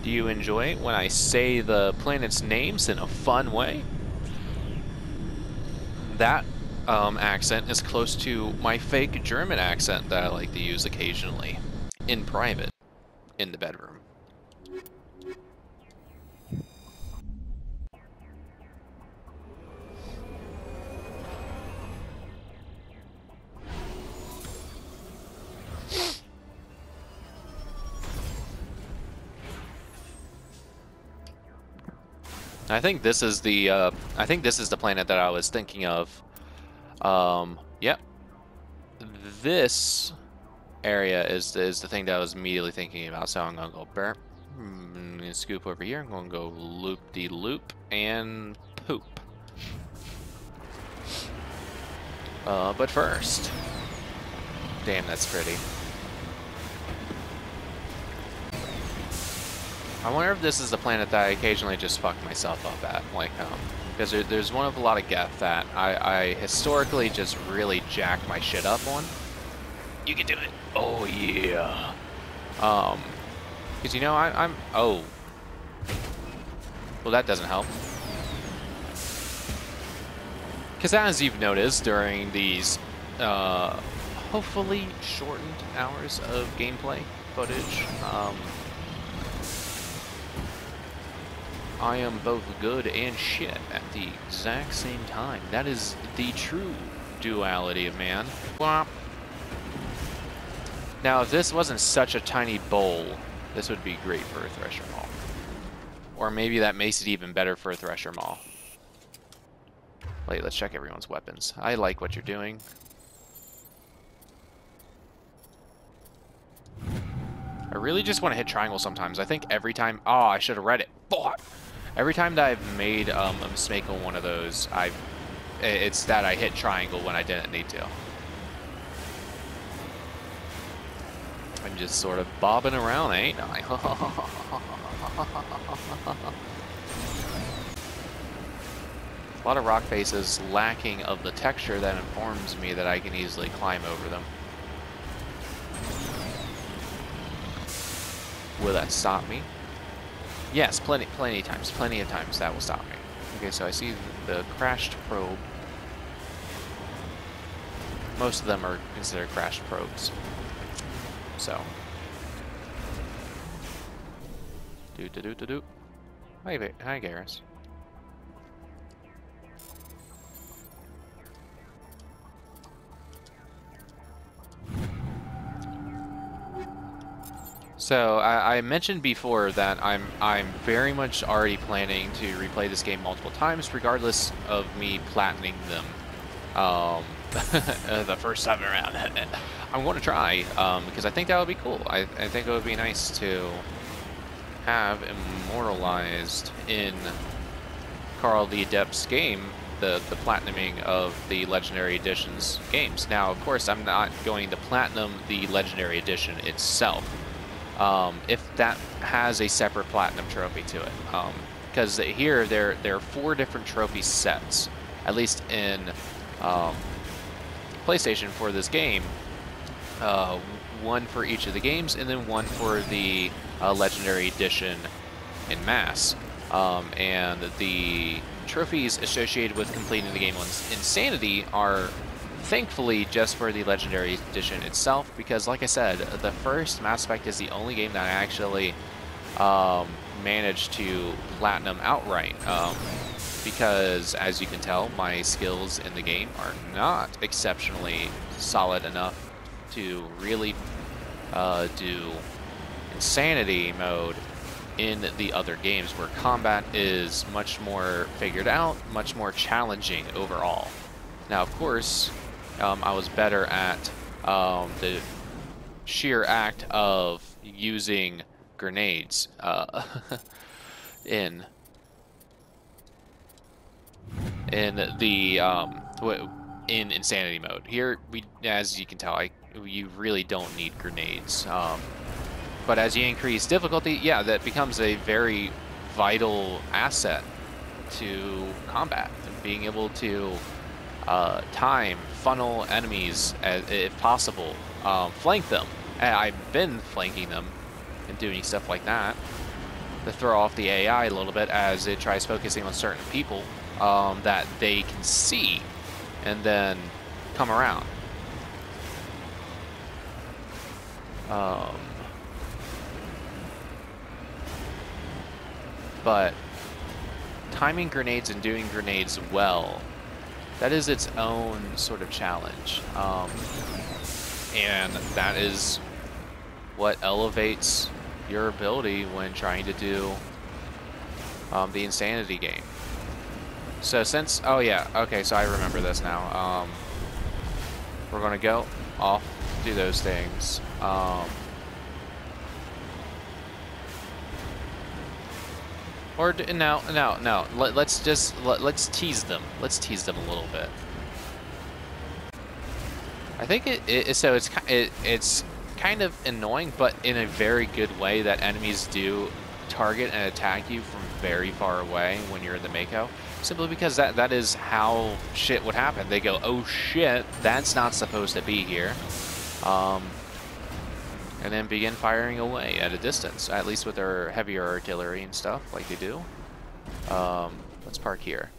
Do you enjoy it when I say the planet's names in a fun way? That accent is close to my fake German accent that I like to use occasionally in private in the bedroom. I think this is the planet that I was thinking of. Yep. This area is the thing that I was immediately thinking about. So I'm gonna go burp, scoop over here. I'm gonna go loop-de-loop and poop. But first, damn, that's pretty. I wonder if this is the planet that I occasionally just fuck myself up at, like, because there's one of a lot of Geth that I historically just really jack my shit up on. You can do it. Oh yeah. Because you know I'm oh. Well, that doesn't help. Because as you've noticed during these hopefully shortened hours of gameplay footage, I am both good and shit at the exact same time. That is the true duality of man. Womp. Now, if this wasn't such a tiny bowl, this would be great for a thresher hall. Or maybe that makes it even better for a Thresher Maw. Wait, let's check everyone's weapons. I like what you're doing. I really just want to hit triangle sometimes. I think every time... Oh, I should have read it. Fuck! Every time that I've made a mistake on one of those, it's that I hit triangle when I didn't need to. I'm just sort of bobbing around, ain't I? A lot of rock faces lacking of the texture that informs me that I can easily climb over them. Will that stop me? Yes, plenty of times that will stop me. Okay, so I see the crashed probe. Most of them are considered crashed probes. So. Do. Hi, Garrus. So I mentioned before that I'm very much already planning to replay this game multiple times, regardless of me platining them the first time around. I'm going to try because I think that would be cool. I think it would be nice to have immortalized in Carl the Adept's game the platinuming of the Legendary Edition's games. Now, of course, I'm not going to platinum the Legendary Edition itself. If that has a separate platinum trophy to it, because here there are 4 different trophy sets, at least in PlayStation for this game. 1 for each of the games, and then 1 for the Legendary Edition in mass. And the trophies associated with completing the game on Insanity are thankfully just for the Legendary Edition itself, because like I said, the first Mass Effect is the only game that I actually managed to platinum outright, because as you can tell, my skills in the game are not exceptionally solid enough to really do Insanity mode in the other games, where combat is much more figured out, much more challenging overall. Now, of course, I was better at the sheer act of using grenades in Insanity mode. Here, as you can tell, you really don't need grenades. But as you increase difficulty, yeah, that becomes a very vital asset to combat, and being able to funnel enemies if possible, flank them. I've been flanking them and doing stuff like that to throw off the AI a little bit as it tries focusing on certain people that they can see and then come around. But timing grenades and doing grenades well, that is its own sort of challenge. And that is what elevates your ability when trying to do the Insanity game. So since, oh yeah, okay, so I remember this now. We're gonna go off, do those things. Or no. Let's tease them. Let's tease them a little bit. I think it's kind of annoying, but in a very good way, that enemies do target and attack you from very far away when you're in the Mako. Simply because that is how shit would happen. They go, oh shit, that's not supposed to be here. And then begin firing away at a distance, at least with their heavier artillery and stuff like they do. Let's park here.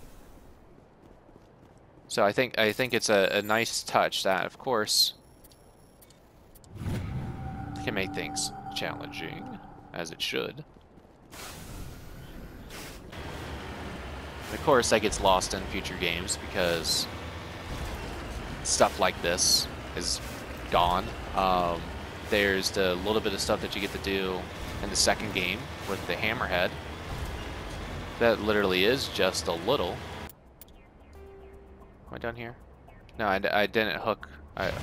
So I think it's a nice touch that, of course, can make things challenging, as it should. And of course, that gets lost in future games because stuff like this is gone. There's the little bit of stuff that you get to do in the second game with the hammerhead, That literally is just a little. Am I down here? No, I didn't hook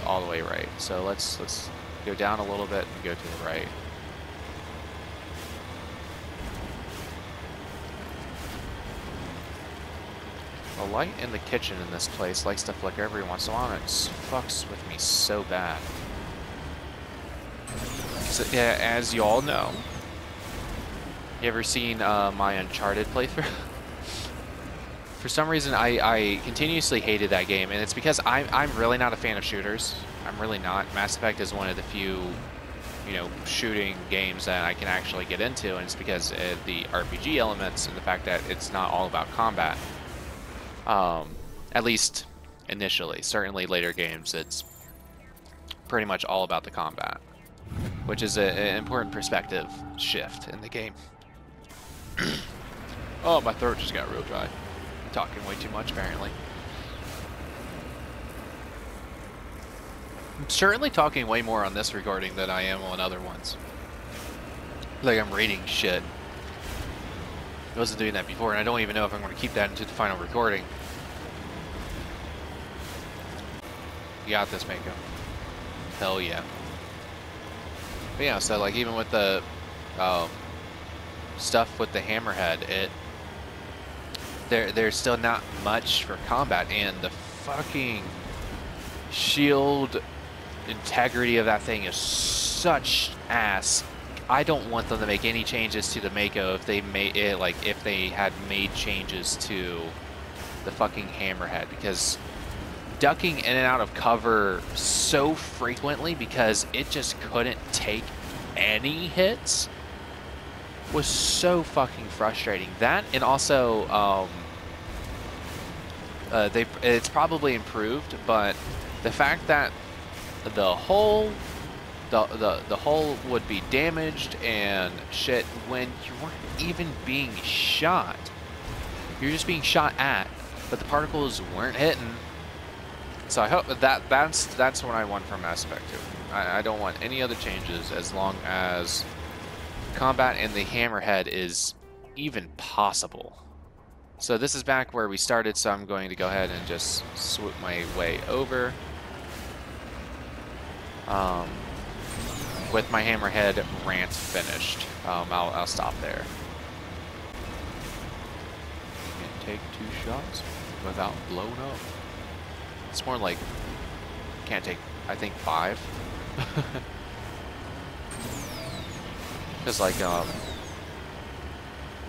all the way right. So let's go down a little bit and go to the right. The light in the kitchen in this place likes to flicker every once in a while, and it fucks with me so bad. So, yeah, as you all know, you ever seen my Uncharted playthrough? For some reason, I continuously hated that game, and it's because I'm really not a fan of shooters. I'm really not. Mass Effect is one of the few, you know, shooting games that I can actually get into, and it's because of the RPG elements and the fact that it's not all about combat. At least initially. Certainly later games, it's pretty much all about the combat, which is an important perspective shift in the game. Oh, my throat just got real dry. I'm talking way too much, apparently. I'm certainly talking way more on this recording than I am on other ones. Like I'm reading shit. I wasn't doing that before, and I don't even know if I'm going to keep that into the final recording. You got this, Mako. Hell yeah. But yeah, so like even with the stuff with the hammerhead, there's still not much for combat, and the fucking shield integrity of that thing is such ass. I don't want them to make any changes to the Mako if they made it, like if they had made changes to the fucking hammerhead, because ducking in and out of cover so frequently because it just couldn't take any hits was so fucking frustrating. That, and also it's probably improved, but the fact that the hull would be damaged and shit when you weren't even being shot. You're just being shot at, but the particles weren't hitting. So I hope that's what I want from Mass Effect 2. I don't want any other changes as long as combat in the hammerhead is even possible. So this is back where we started, so I'm going to go ahead and just swoop my way over. With my hammerhead rant finished. I'll stop there. Can't take 2 shots without blowing up. It's more like can't take, I think, 5. Because like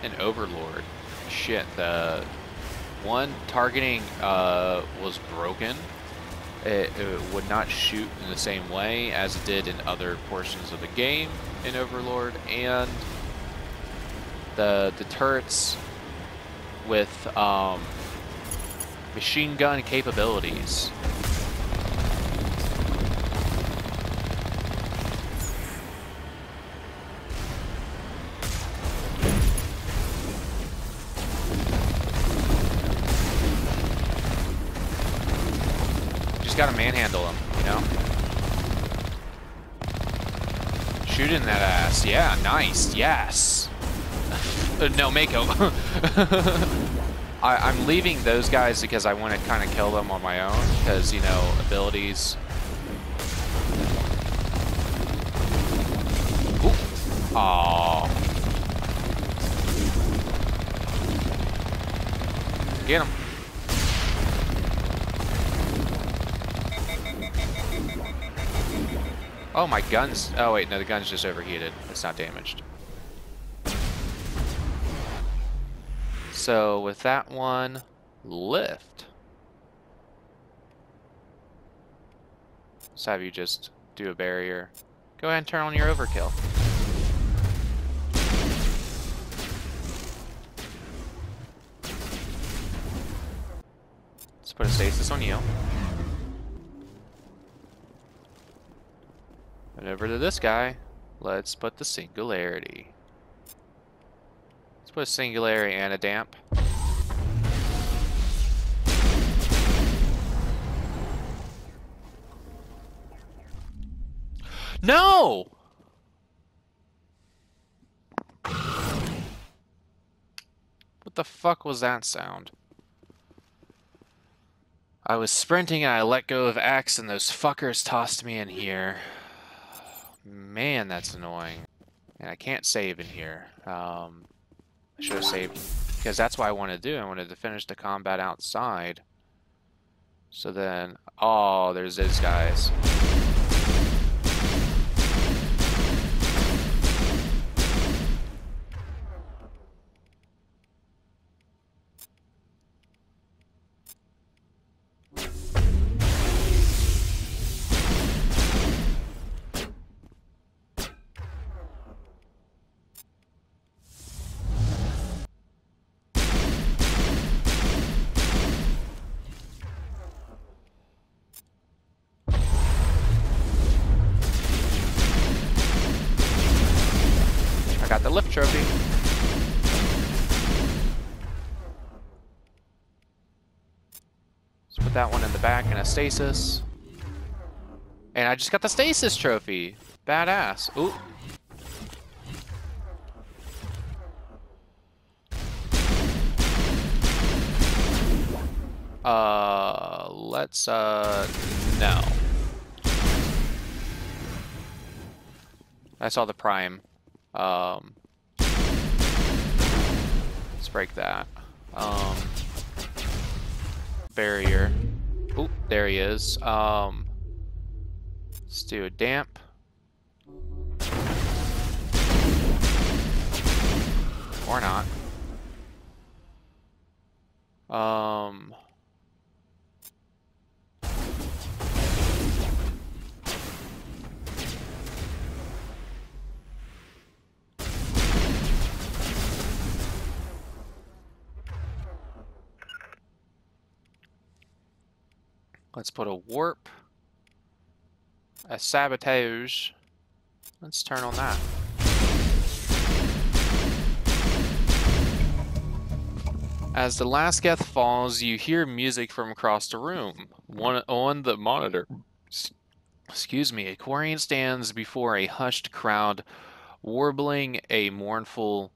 an Overlord, shit, the one targeting was broken. It would not shoot in the same way as it did in other portions of the game in Overlord, and the turrets with machine gun capabilities. Just gotta manhandle them, you know? Shoot in that ass. Yeah, nice. Yes. No, Mako. I'm leaving those guys because I want to kind of kill them on my own, because, you know, abilities. Ooh. Aww. Get him. Oh, my gun's... Oh, wait, no, the gun's just overheated. It's not damaged. So with that one, lift. Let's have you just do a barrier. Go ahead and turn on your overkill. Let's put a stasis on you. And over to this guy, let's put the singularity. Let's put a singularity and a damp. No! What the fuck was that sound? I was sprinting and I let go of X and those fuckers tossed me in here. Man, that's annoying. And I can't save in here. I should have saved, because that's what I wanted to do. I wanted to finish the combat outside. So then, oh, there's those guys. Got the lift trophy. Let's put that one in the back in a stasis. And I just got the stasis trophy. Badass. Ooh. Let's, no. I saw the prime. Let's break that. Barrier. Oop, there he is. Let's do a damp. Or not. Let's put a warp, a sabotage. Let's turn on that. As the last Geth falls, you hear music from across the room. On the monitor, excuse me, a Quarian stands before a hushed crowd, warbling a mournful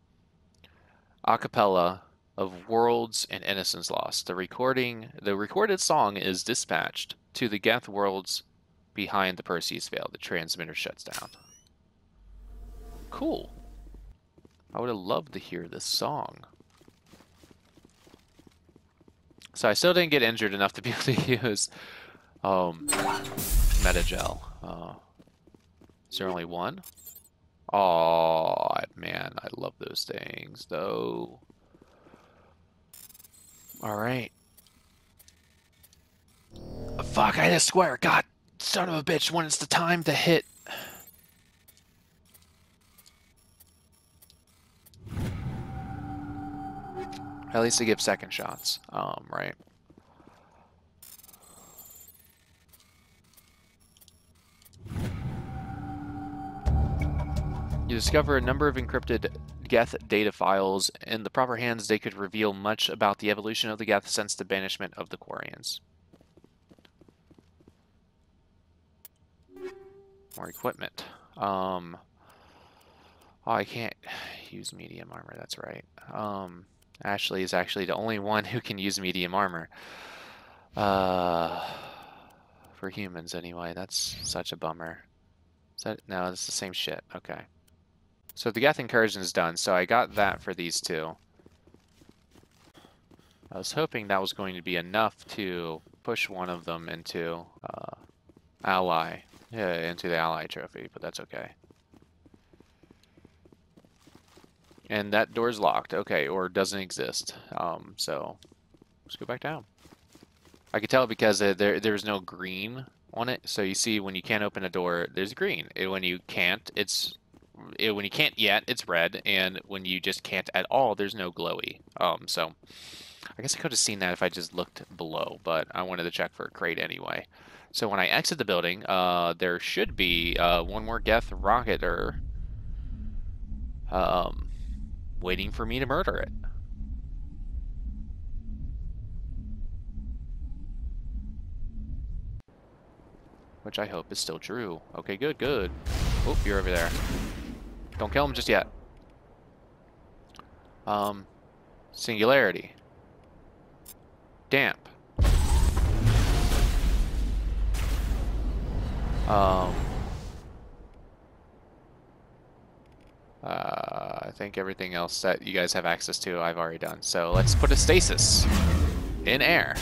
a cappella of worlds and innocence lost. The recorded song is dispatched to the Geth worlds behind the Perseus Veil. The transmitter shuts down. Cool. I would have loved to hear this song. So I still didn't get injured enough to be able to use Metagel. Is there only one? Oh man, I love those things though. Alright. Fuck, I hit a square. God, son of a bitch, when it's the time to hit. At least they give second shots. Right. You discover a number of encrypted Geth data files. In the proper hands, they could reveal much about the evolution of the Geth since the banishment of the Quarians. More equipment. Oh, I can't use medium armor, that's right. Ashley is actually the only one who can use medium armor. For humans, anyway. That's such a bummer. Is that, no, it's the same shit. Okay. So the Geth Incursion is done, so I got that for these two. I was hoping that was going to be enough to push one of them into ally. Yeah, into the ally trophy, but that's okay. And that door's locked. Okay, or doesn't exist. So let's go back down. I could tell because there's no green on it. So you see when you can't open a door, there's green. When you can't, when you can't yet, it's red, and when you just can't at all, there's no glowy. So I guess I could have seen that if I just looked below, but I wanted to check for a crate anyway. So when I exit the building, there should be one more Geth rocketer waiting for me to murder it. Which I hope is still true. Okay, good, good. Oh, you're over there. Don't kill him just yet. Singularity. Damp. I think everything else that you guys have access to, I've already done. So let's put a stasis in air.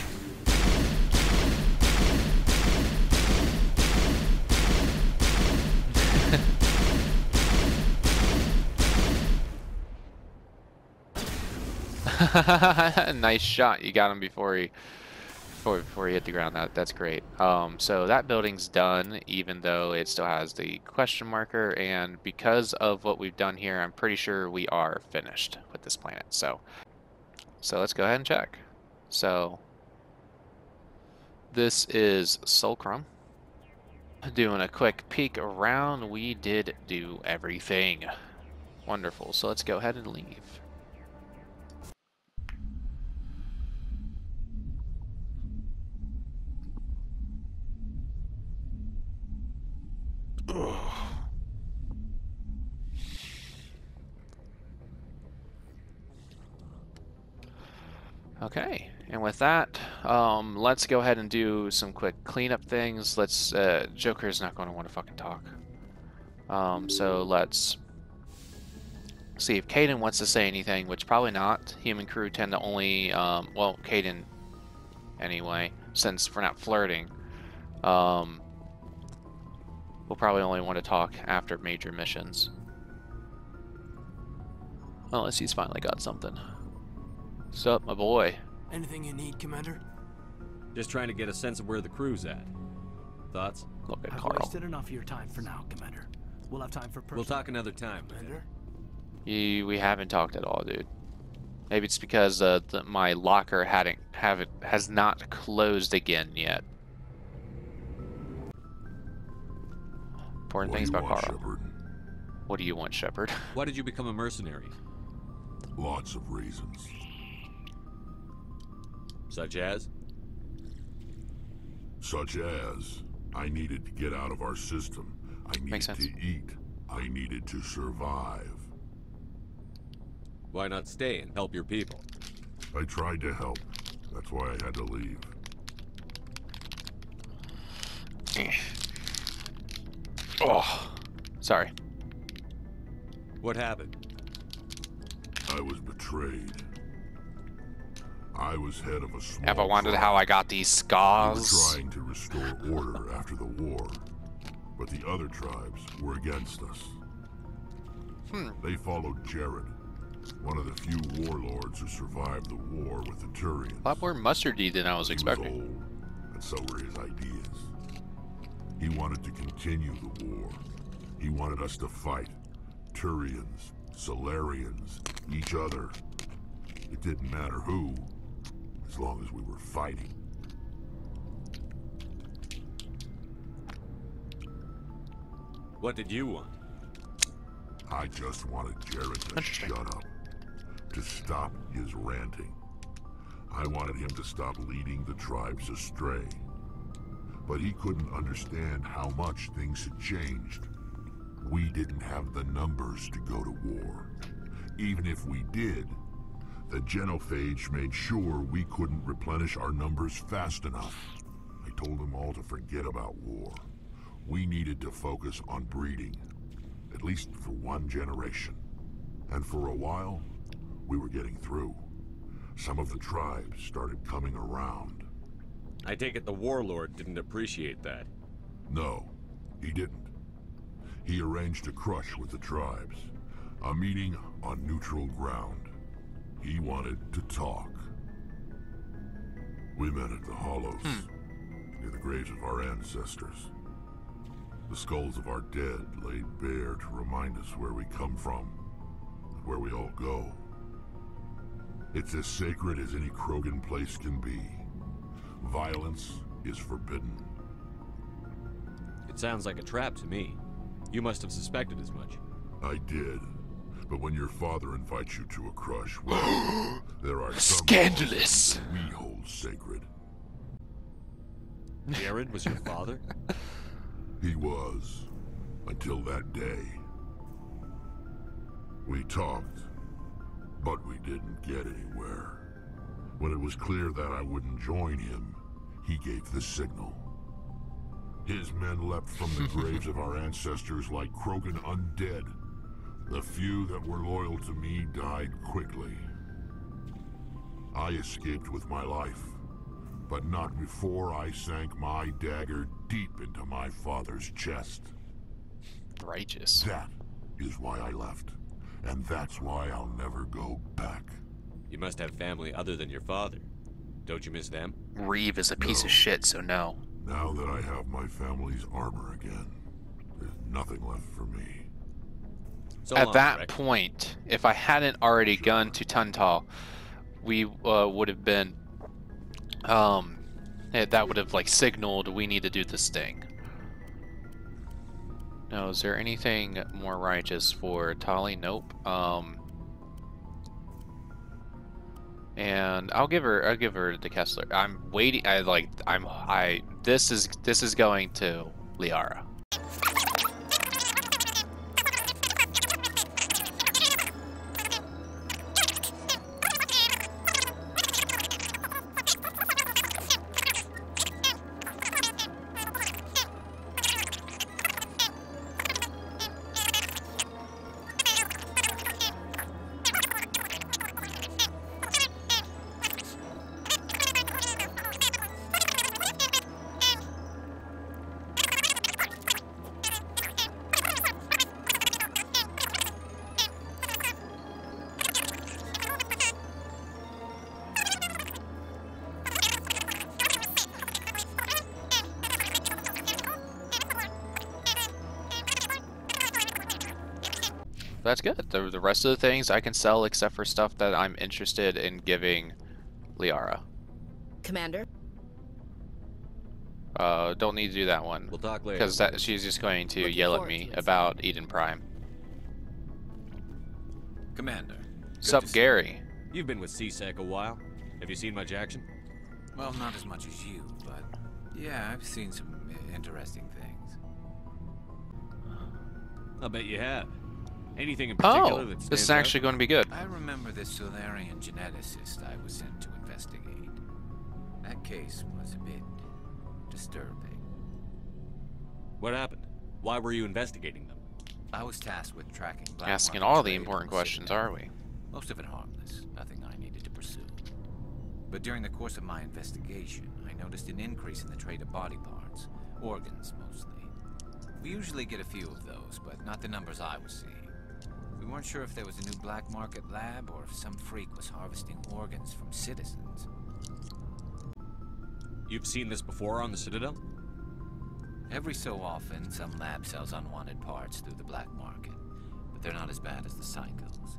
Nice shot. You got him before he hit the ground. That's great. So that building's done, even though it still has the question marker, and because of what we've done here, I'm pretty sure we are finished with this planet. So let's go ahead and check. So this is Fulcrum. Doing a quick peek around, we did do everything. Wonderful. So let's go ahead and leave. Okay, and with that, let's go ahead and do some quick cleanup things. Let's, Joker's not going to want to fucking talk. So let's see if Caden wants to say anything, which probably not. Human crew tend to only, well, Caden anyway, since we're not flirting. We'll probably only want to talk after major missions. Unless he's finally got something. Sup, my boy? Anything you need, Commander? Just trying to get a sense of where the crew's at. Thoughts? Look at I've Carl. wasted enough of your time for now, Commander. We'll have time for personal. We'll talk another time. Commander? We haven't talked at all, dude. Maybe it's because my locker has not closed again yet. Important things about Carl. Shepard? What do you want, Shepard? Why did you become a mercenary? Lots of reasons. Such as? Such as, I needed to get out of our system. I needed to eat. I needed to survive. Why not stay and help your people? I tried to help. That's why I had to leave. Oh, sorry. What happened? I was betrayed. I was head of a small Ever wondered how I got these We were scars? trying to restore order after the war, but the other tribes were against us. They followed Jared, one of the few warlords who survived the war with the Turians. A lot more mustardy than I was He was expecting. old, and so were his ideas. He wanted to continue the war. He wanted us to fight. Turians, Solarians, each other. It didn't matter who, as long as we were fighting. What did you want? I just wanted Jared to shut up, to stop his ranting. I wanted him to stop leading the tribes astray. But he couldn't understand how much things had changed. We didn't have the numbers to go to war. Even if we did, the genophage made sure we couldn't replenish our numbers fast enough. I told them all to forget about war. We needed to focus on breeding, at least for one generation. And for a while, we were getting through. Some of the tribes started coming around. I take it the warlord didn't appreciate that. No, he didn't. He arranged a crush with the tribes, a meeting on neutral ground. He wanted to talk. We met at the Hollows, near the graves of our ancestors. The skulls of our dead laid bare to remind us where we come from, and where we all go. It's as sacred as any Krogan place can be. Violence is forbidden. It sounds like a trap to me. You must have suspected as much. I did. But when your father invites you to a crush, well, there are some Scandalous. laws we hold sacred. Jared was your father? He was, until that day. We talked. But we didn't get anywhere. When it was clear that I wouldn't join him, he gave the signal. His men leapt from the graves of our ancestors like Krogan undead. The few that were loyal to me died quickly. I escaped with my life, but not before I sank my dagger deep into my father's chest. Righteous. That is why I left, and that's why I'll never go back. You must have family other than your father. Don't you miss them? Reeve is a piece of shit, so no. Now that I have my family's armor again, there's nothing left for me. So At long, that Rick. point, if I hadn't already gone to Tuntal, we would have been, that would have like signaled we need to do this thing. Now, is there anything more righteous for Tali? Nope. And I'll give her the Kessler. I'm waiting. This is going to Liara. That's good. The rest of the things I can sell except for stuff that I'm interested in giving Liara. Commander? Don't need to do that one. We'll talk later. Because she's just going to Looking yell at forward me to it, about Eden Prime. Commander. good Sup, to see Gary? You've been with CSEC a while. Have you seen much action? you. Well, not as much as you, but yeah, I've seen some interesting things. I'll bet you have. Anything in particular Oh, that this stands is actually going to be good. I remember this Solarian geneticist I was sent to investigate. That case was a bit disturbing. What happened? Why were you investigating them? I was tasked with tracking black Asking market all the trade important on the questions, Citadel. are we? Most of it harmless, nothing I needed to pursue. But during the course of my investigation, I noticed an increase in the trade of body parts, organs mostly. We usually get a few of those, but not the numbers I was seeing. We weren't sure if there was a new black market lab or if some freak was harvesting organs from citizens. You've seen this before on the Citadel? Every so often, some lab sells unwanted parts through the black market, but they're not as bad as the cycles.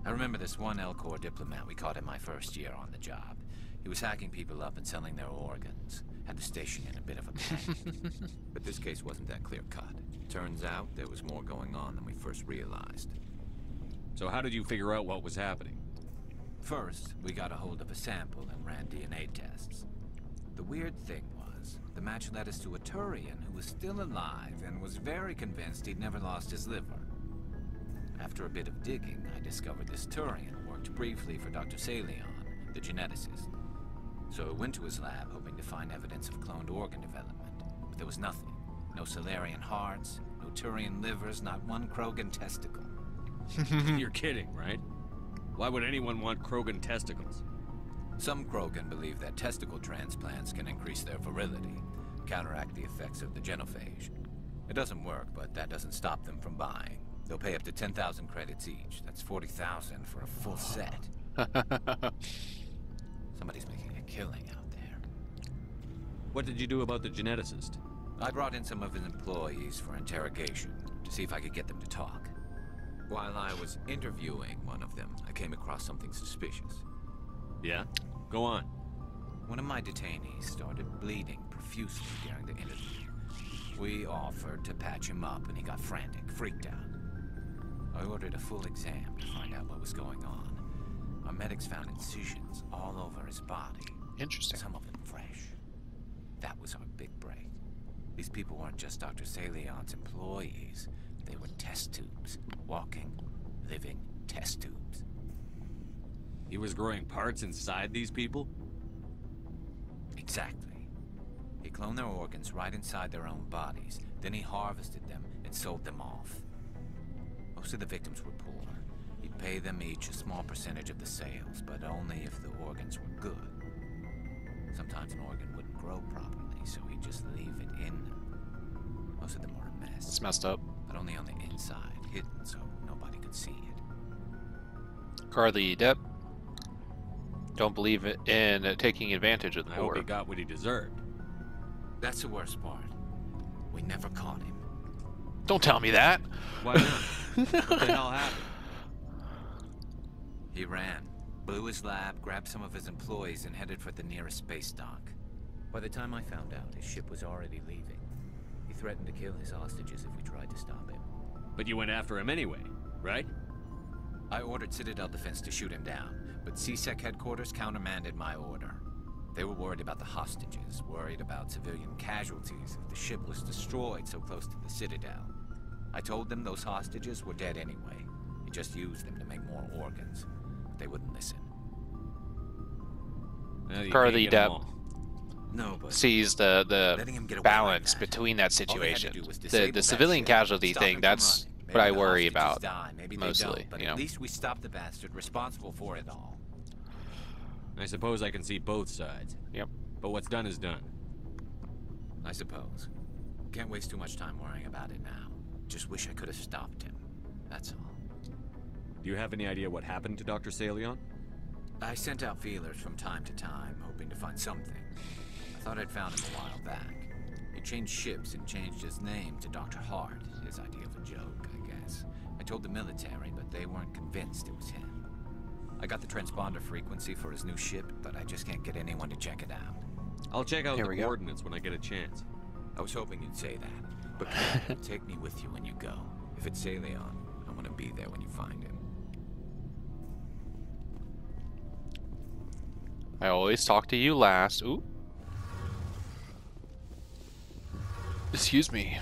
I remember this one L-Corps diplomat we caught in my first year on the job. He was hacking people up and selling their organs. Had the station in a bit of a panic. But this case wasn't that clear-cut. Turns out there was more going on than we first realized. So how did you figure out what was happening? First, we got a hold of a sample and ran DNA tests. The weird thing was, the match led us to a Turian who was still alive and was very convinced he'd never lost his liver. After a bit of digging, I discovered this Turian worked briefly for Dr. Salion, the geneticist. So I went to his lab hoping to find evidence of cloned organ development, but there was nothing. No Solarian hearts, no Turian livers, not one Krogan testicle. You're kidding, right? Why would anyone want Krogan testicles? Some Krogan believe that testicle transplants can increase their virility, counteract the effects of the genophage. It doesn't work, but that doesn't stop them from buying. They'll pay up to 10,000 credits each. That's 40,000 for a full set. Somebody's making a killing out there. What did you do about the geneticist? I brought in some of his employees for interrogation to see if I could get them to talk. While I was interviewing one of them, I came across something suspicious. Yeah? Go on. One of my detainees started bleeding profusely during the interview. We offered to patch him up and he got frantic, freaked out. I ordered a full exam to find out what was going on. Our medics found incisions all over his body. Interesting. Some of them fresh. That was our big break. These people weren't just Dr. Salion's employees. They were test tubes. Walking, living test tubes. He was growing parts inside these people? Exactly. He cloned their organs right inside their own bodies. Then he harvested them and sold them off. Most of the victims were poor. He'd pay them each a small percentage of the sales, but only if the organs were good. Sometimes an organ wouldn't grow properly, so he'd just leave it in them. Most of them were a mess. It's messed up. But only on the inside, hidden so nobody could see it. Carly Depp. Don't believe in taking advantage of the I poor. hope he got what he deserved. That's the worst part. We never caught him. Don't tell me that. Why not? What the hell happened? He ran, blew his lab, grabbed some of his employees, and headed for the nearest space dock. By the time I found out, his ship was already leaving. He threatened to kill his hostages if we tried to stop him. But you went after him anyway, right? I ordered Citadel Defense to shoot him down, but CSEC headquarters countermanded my order. They were worried about the hostages, worried about civilian casualties if the ship was destroyed so close to the Citadel. I told them those hostages were dead anyway. He just used them to make more organs. But they wouldn't listen. Carly Depp No, but sees the balance between that situation. The civilian casualty thing, that's what I worry about mostly. But You know? at least we stopped the bastard responsible for it all. I suppose I can see both sides. Yep. But what's done is done. I suppose. Can't waste too much time worrying about it now. Just wish I could have stopped him. That's all. Do you have any idea what happened to Dr. Salion? I sent out feelers from time to time, hoping to find something. I thought I'd found him a while back. He changed ships and changed his name to Dr. Hart, his idea of a joke, I guess. I told the military, but they weren't convinced it was him. I got the transponder frequency for his new ship, but I just can't get anyone to check it out. I'll check out the coordinates when I get a chance. I was hoping you'd say that, but take me with you when you go. If it's Salion, I want to be there when you find him. I always talk to you last. Ooh. Excuse me.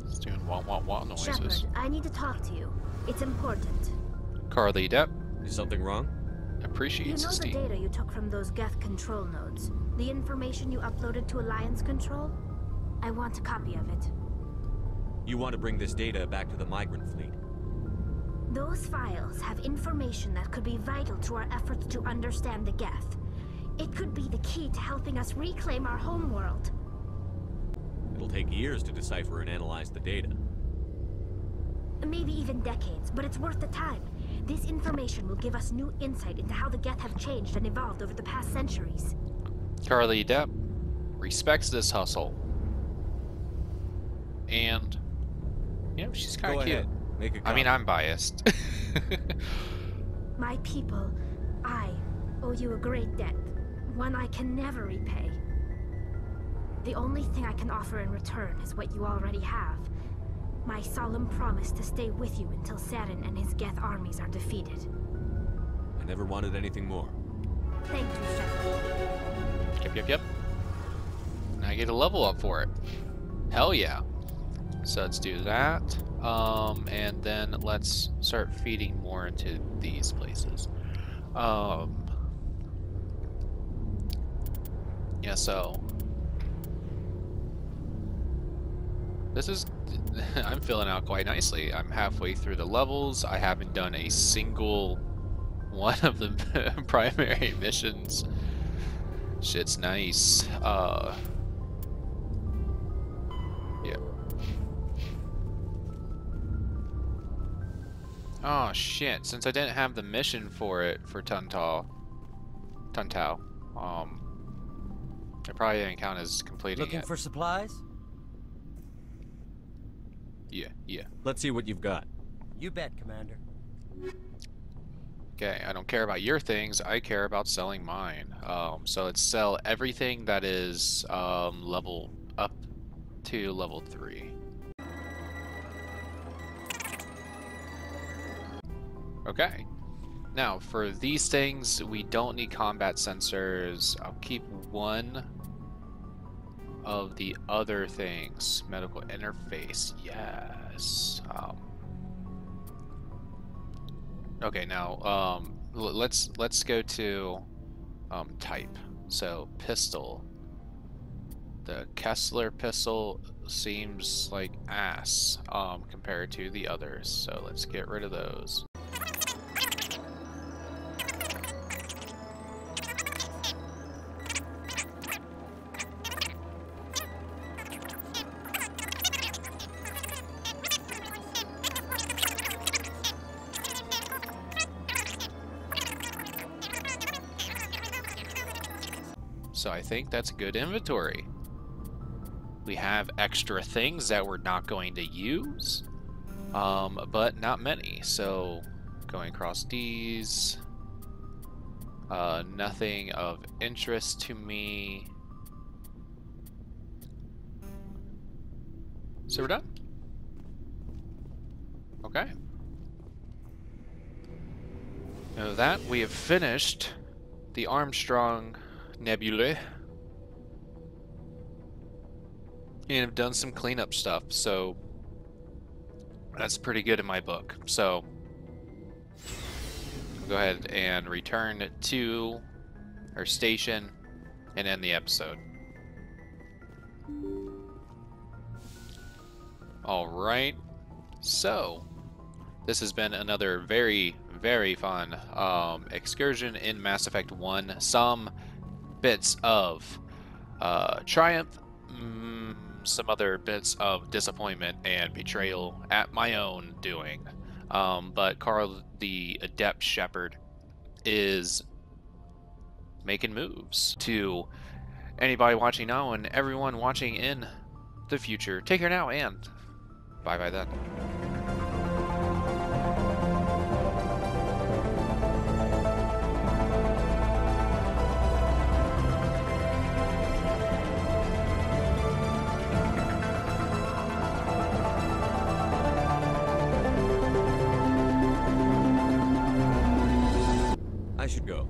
It's doing wah noises. Shepard, I need to talk to you. It's important. Carly Depp. Is something wrong? Appreciates You know the data you took from those Geth control nodes? The information you uploaded to Alliance Control? I want a copy of it. You want to bring this data back to the migrant fleet? Those files have information that could be vital to our efforts to understand the Geth. It could be the key to helping us reclaim our homeworld. It'll take years to decipher and analyze the data. Maybe even decades, but it's worth the time. This information will give us new insight into how the Geth have changed and evolved over the past centuries. Carly Depp respects this hustle. And, you know, she's kind of cute. Ahead. Make a copy. I mean, I'm biased. My people, I owe you a great debt. One I can never repay. The only thing I can offer in return is what you already have. My solemn promise to stay with you until Saturn and his Geth armies are defeated. I never wanted anything more. Thank you, Shepard. Yep. And I get a level up for it. Hell yeah. So let's do that. And then let's start feeding more into these places. Yeah, so this is I'm filling out quite nicely. I'm halfway through the levels. I haven't done a single one of the primary missions. Shit's nice. Yeah. Oh shit, since I didn't have the mission for it for Tuntao, I probably didn't count as completing Looking it. for supplies? Yeah. Let's see what you've got. You bet, Commander. Okay, I don't care about your things, I care about selling mine. So let's sell everything that is level up to level 3. Okay. Now, for these things, we don't need combat sensors. I'll keep one of the other things. Medical interface, yes. Okay, now let's go to type. So pistol. The Kessler pistol seems like ass compared to the others. So let's get rid of those. So I think that's a good inventory. We have extra things that we're not going to use, but not many. So going across these, nothing of interest to me. So we're done. Okay. Now that we have finished the Armstrong Nebula and have done some cleanup stuff, so that's pretty good in my book. So we'll go ahead and return to our station and end the episode. Alright, so this has been another very, very fun excursion in Mass Effect 1. Some bits of triumph, some other bits of disappointment and betrayal at my own doing. But Carl, the Adept Shepherd, is making moves. To anybody watching now and everyone watching in the future, take care now and bye-bye then. I should go.